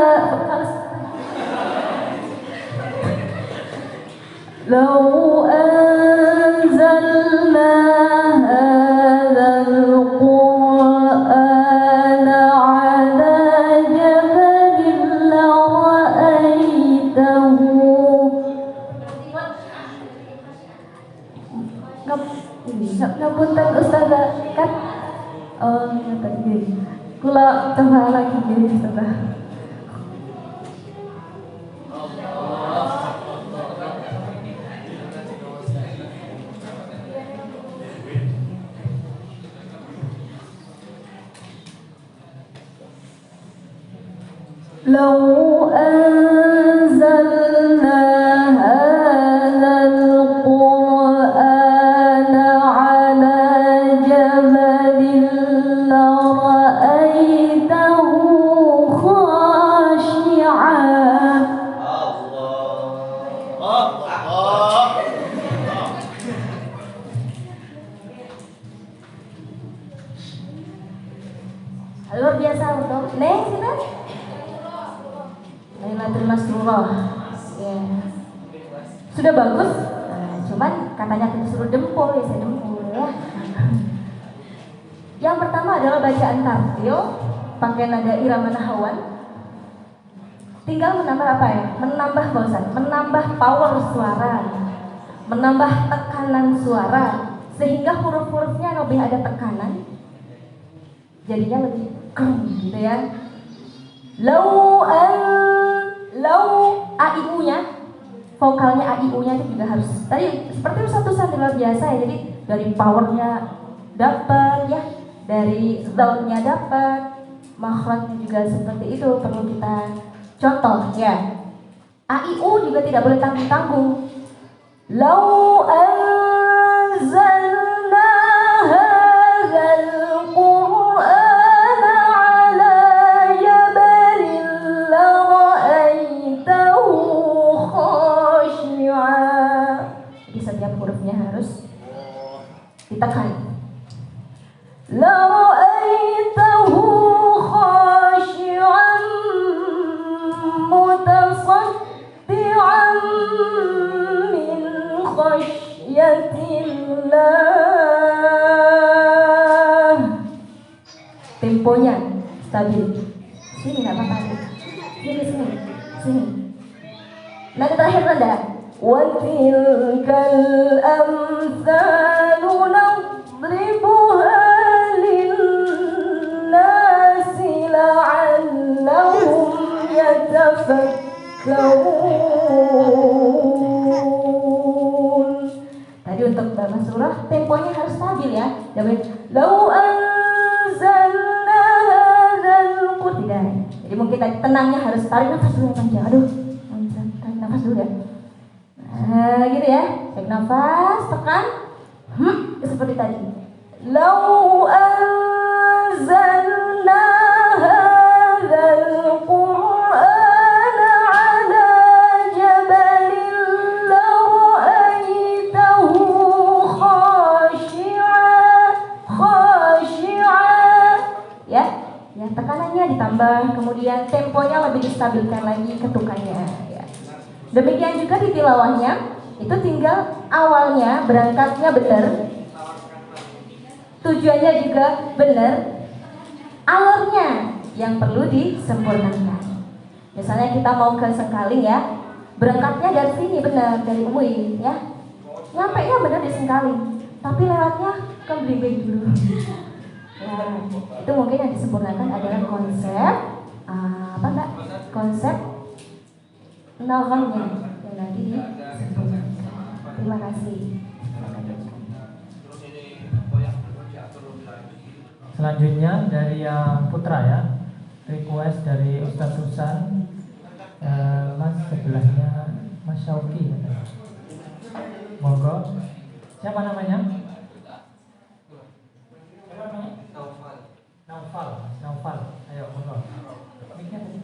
لو أنزلنا هذا القرآن على جبل لرأيته Ngapunten Ustazah kan ngeten nggih. Kula tambah lagi nggih Ustazah. لو أنزلنا هذا القرآن على جبل لرأيته خاشعا luar biasa untuk Neng kita Lailatul Masrurah ya. Sudah bagus cuman katanya disuruh dempul ya saya dempul ya. Yang pertama adalah bacaan tartil pakai nada irama nahawan. Tinggal menambah apa ya? Menambah pausan, menambah power suara, menambah tekanan suara sehingga huruf-hurufnya lebih ada tekanan. Jadinya lebih keren gitu ya. Lau a-i-u-nya vokalnya a-i-u-nya itu juga harus tadi seperti satu luar biasa ya. Jadi dari powernya dapat ya, dari downnya dapat, makhrajnya juga seperti itu perlu kita contoh ya. A-i-u juga tidak boleh tanggung-tanggung. Lau anzalna hadzal qur'ana ala jabalin lara'aitahu khashi'an. Jadi setiap hurufnya harus ditekan. Lara'aitahu khashi'an mutasaddi'an min khasyatillah. Temponya stabil. Sini nggak apa-apa. Sini. Nada terakhir nada. Wa tilkal amsalu nadribuha lin-nasi la'allahum yatafakkarun. Tadi untuk Mbak Surah temponya harus stabil ya. Jangan lau anzalna hadzal qur'an. Jadi mungkin tadi tenangnya harus tarik nafas dulu yang panjang. Aduh, tarik nafas dulu ya. Nah, gitu ya. Tarik nafas, tekan. Seperti tadi. Lau anzalna hadzal qur'an ala jabalin lara'aitahu khashi'an. Ya, tekanannya ditambah, kemudian temponya lebih distabilkan lagi ketukannya ya. Demikian juga di tilawahnya, itu tinggal awalnya berangkatnya benar, tujuannya juga benar, alurnya yang perlu disempurnakan. Misalnya kita mau ke Sengkaling ya, berangkatnya dari sini benar, dari UI ya, nyampe nya benar di Sengkaling, tapi lewatnya ke Blimbing dulu. Ya, itu mungkin yang disempurnakan adalah konsep apa enggak? Konsep nagamnya yang nanti disempurnakan. Terima kasih. Selanjutnya dari yang Putra ya, request dari Ustadz Susan, Mas sebelahnya Mas Syauki. Monggo. Siapa namanya? Naufal. Ayo monggo. Mic-nya tadi.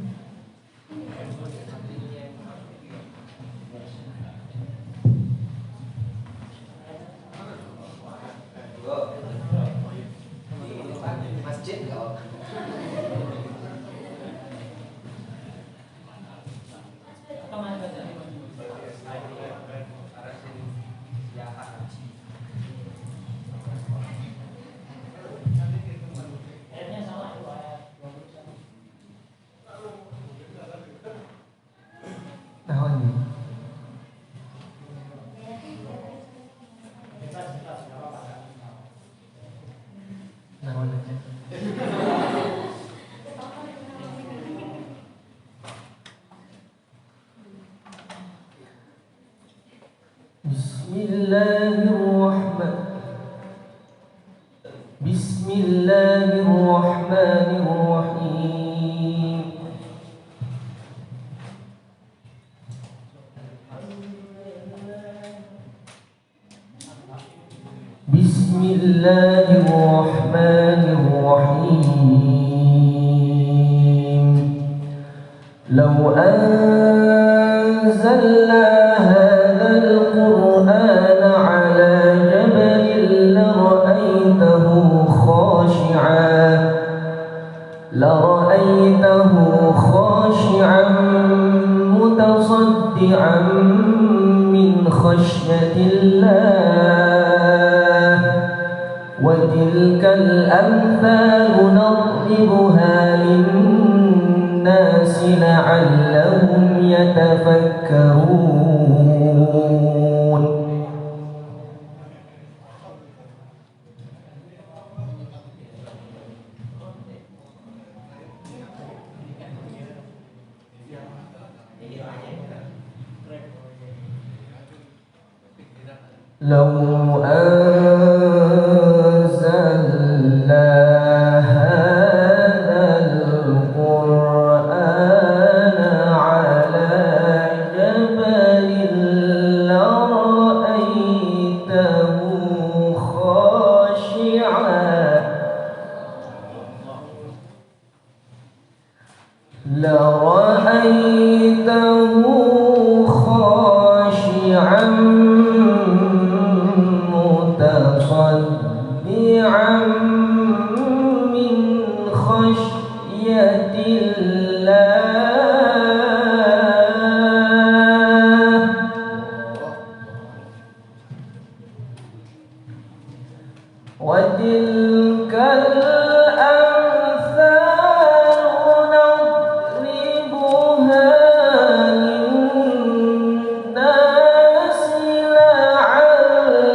Bismillahirrahmanirrahim. Bismillahirrahmanirrahim. Law anzalna hadzal qur'ana 'ala jabalin lara'aytahu khashi'an mutasaddi'an min khashyatillah. وتلك الأمثال نضربها للناس لعلهم يتفكرون. لو أنزلنا هذا القرآن على جبل لرأيته خاشعا متصدعا من خشية الله. وتلك الأمثال نضربها للناس لعلهم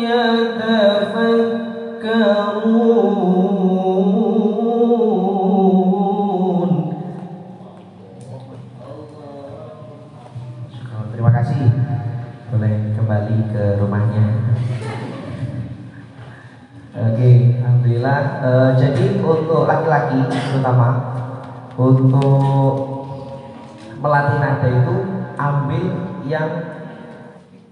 يتفكرون. Terima kasih. Boleh kembali ke rumahnya. Oke, alhamdulillah. Jadi untuk laki-laki terutama untuk melatih nada itu ambil yang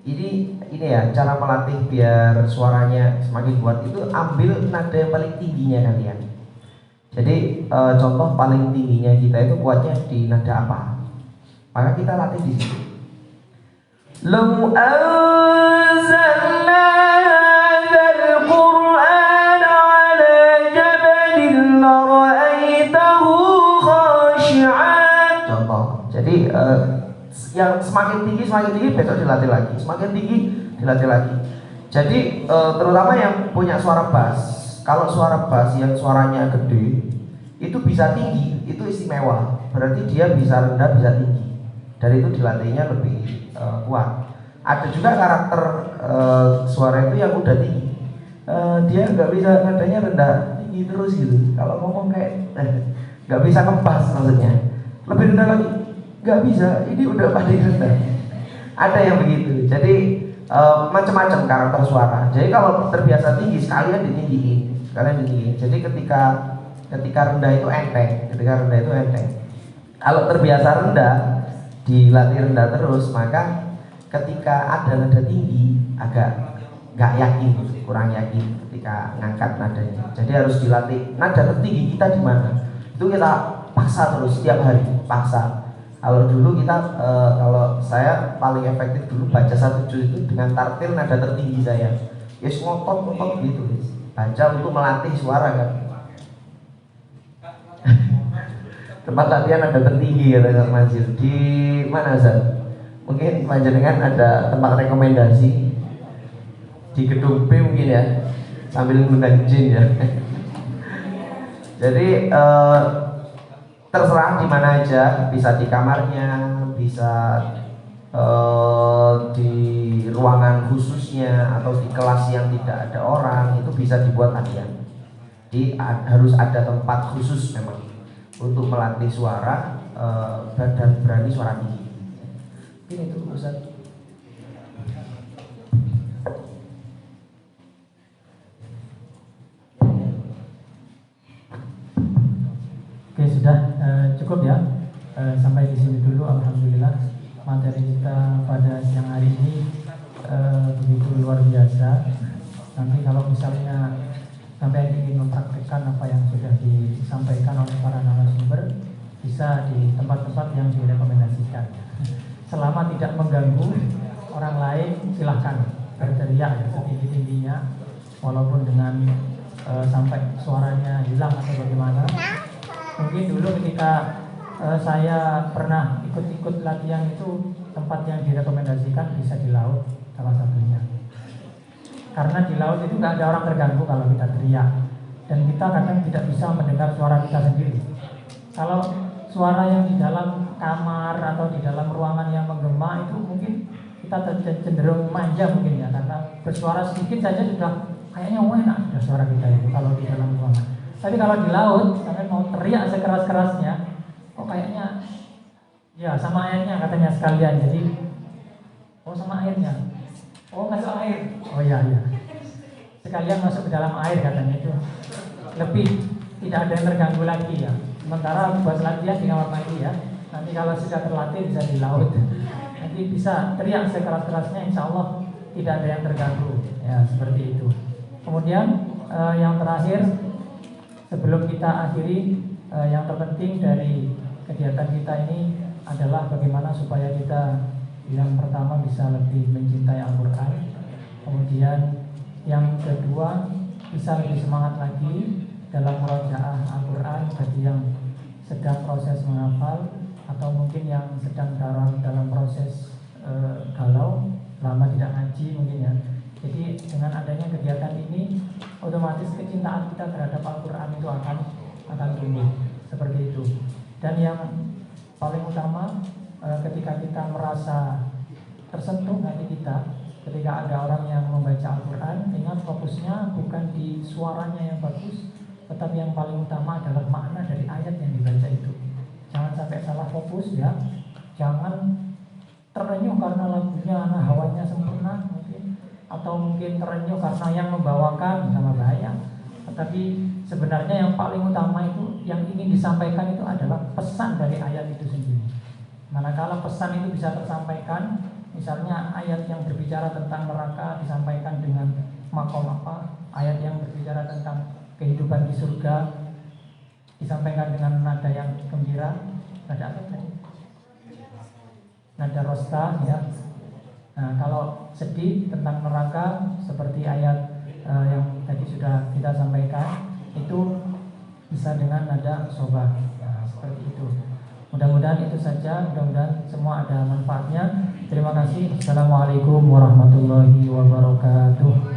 ini ya, cara melatih biar suaranya semakin kuat itu ambil nada yang paling tingginya kalian. Jadi contoh paling tingginya kita itu kuatnya di nada apa? Maka kita latih di situ. Lau anzalna hadzal qur'ana 'ala jabalin lara'aitahu khashi'an. Contoh. Jadi yang semakin tinggi besok dilatih lagi. Semakin tinggi dilatih lagi. Jadi terutama yang punya suara bass. Kalau suara bass yang suaranya gede itu bisa tinggi, itu istimewa. Berarti dia bisa rendah, bisa tinggi. Dari itu dilatihnya lebih kuat. Ada juga karakter suara itu yang udah tinggi, dia nggak bisa nadanya rendah tinggi terus gitu. Kalau ngomong kayak nggak bisa ngepas, maksudnya lebih rendah lagi nggak bisa. Ini udah paling rendah. Ada yang begitu. Jadi macam-macam karakter suara. Jadi kalau terbiasa tinggi sekalian ditinggiin. Jadi ketika rendah itu enteng. Kalau terbiasa rendah dilatih rendah terus, maka ketika ada nada tinggi agak nggak yakin, kurang yakin ketika ngangkat nadanya. Jadi harus dilatih nada tertinggi kita di mana. Itu kita paksa terus setiap hari, paksa. Kalau dulu kita kalau saya paling efektif dulu baca satu juz itu dengan tartil nada tertinggi saya. Ya ngotot gitu, baca untuk melatih suara kan. Tempat latihan ada tertinggi kata Majid. Di mana Zat? Mungkin panjenengan ada tempat rekomendasi di gedung B mungkin ya, sambil mengundang jin ya. Jadi terserah di mana aja, bisa di kamarnya, bisa di ruangan khususnya atau di kelas yang tidak ada orang, itu bisa dibuat latihan. Harus ada tempat khusus memang untuk melatih suara dan berani suara tinggi. Ini itu Ustaz. Nanti kalau misalnya sampai ingin mempraktikkan apa yang sudah disampaikan oleh para narasumber, bisa di tempat-tempat yang direkomendasikan. Selama tidak mengganggu orang lain, silahkan berteriak setinggi-tingginya, walaupun dengan sampai suaranya hilang atau bagaimana. Mungkin dulu ketika saya pernah ikut-ikut latihan itu, tempat yang direkomendasikan bisa di laut salah satunya. Karena di laut itu nggak ada orang terganggu kalau kita teriak, dan kita kadang tidak bisa mendengar suara kita sendiri. Kalau suara yang di dalam kamar atau di dalam ruangan yang menggema itu mungkin kita cenderung manja mungkin ya, karena bersuara sedikit saja sudah kayaknya enak sudah suara kita itu kalau di dalam ruangan. Tapi kalau di laut, sampai mau teriak sekeras-kerasnya, kayaknya ya sama airnya katanya sekalian. Jadi sama airnya, masuk air, iya sekalian masuk ke dalam air katanya, itu lebih tidak ada yang terganggu lagi ya. Sementara buat latihan di kamar mandi ya, nanti kalau sudah terlatih bisa di laut, nanti bisa teriak sekeras-kerasnya, insya Allah tidak ada yang terganggu ya, seperti itu. Kemudian yang terakhir sebelum kita akhiri, yang terpenting dari kegiatan kita ini adalah bagaimana supaya kita yang pertama bisa lebih mencintai Al-Quran, kemudian yang kedua bisa lebih semangat lagi dalam murojaah Al-Quran bagi yang sedang proses menghafal atau mungkin yang sedang dalam proses galau lama tidak ngaji mungkin ya. Jadi dengan adanya kegiatan ini, otomatis kecintaan kita terhadap Al-Quran itu akan tumbuh seperti itu. Dan yang paling utama, ketika kita merasa tersentuh hati kita, ketika ada orang yang membaca Al-Quran, ingat fokusnya bukan di suaranya yang bagus, tetapi yang paling utama adalah makna dari ayat yang dibaca itu. Jangan sampai salah fokus ya. Jangan terenyuh karena lagunya, hawanya sempurna mungkin, atau mungkin terenyuh karena yang membawakan sama bahaya. Tetapi sebenarnya yang paling utama itu, yang ingin disampaikan itu adalah pesan dari ayat itu sendiri. Manakala pesan itu bisa tersampaikan, misalnya ayat yang berbicara tentang neraka disampaikan dengan makom apa, ayat yang berbicara tentang kehidupan di surga disampaikan dengan nada yang gembira, nada apa tadi? Nada rosta ya. Nah, kalau sedih tentang neraka seperti ayat yang tadi sudah kita sampaikan, itu bisa dengan nada sobah. Nah, seperti itu. Mudah-mudahan itu saja, mudah-mudahan semua ada manfaatnya. Terima kasih. Assalamualaikum warahmatullahi wabarakatuh.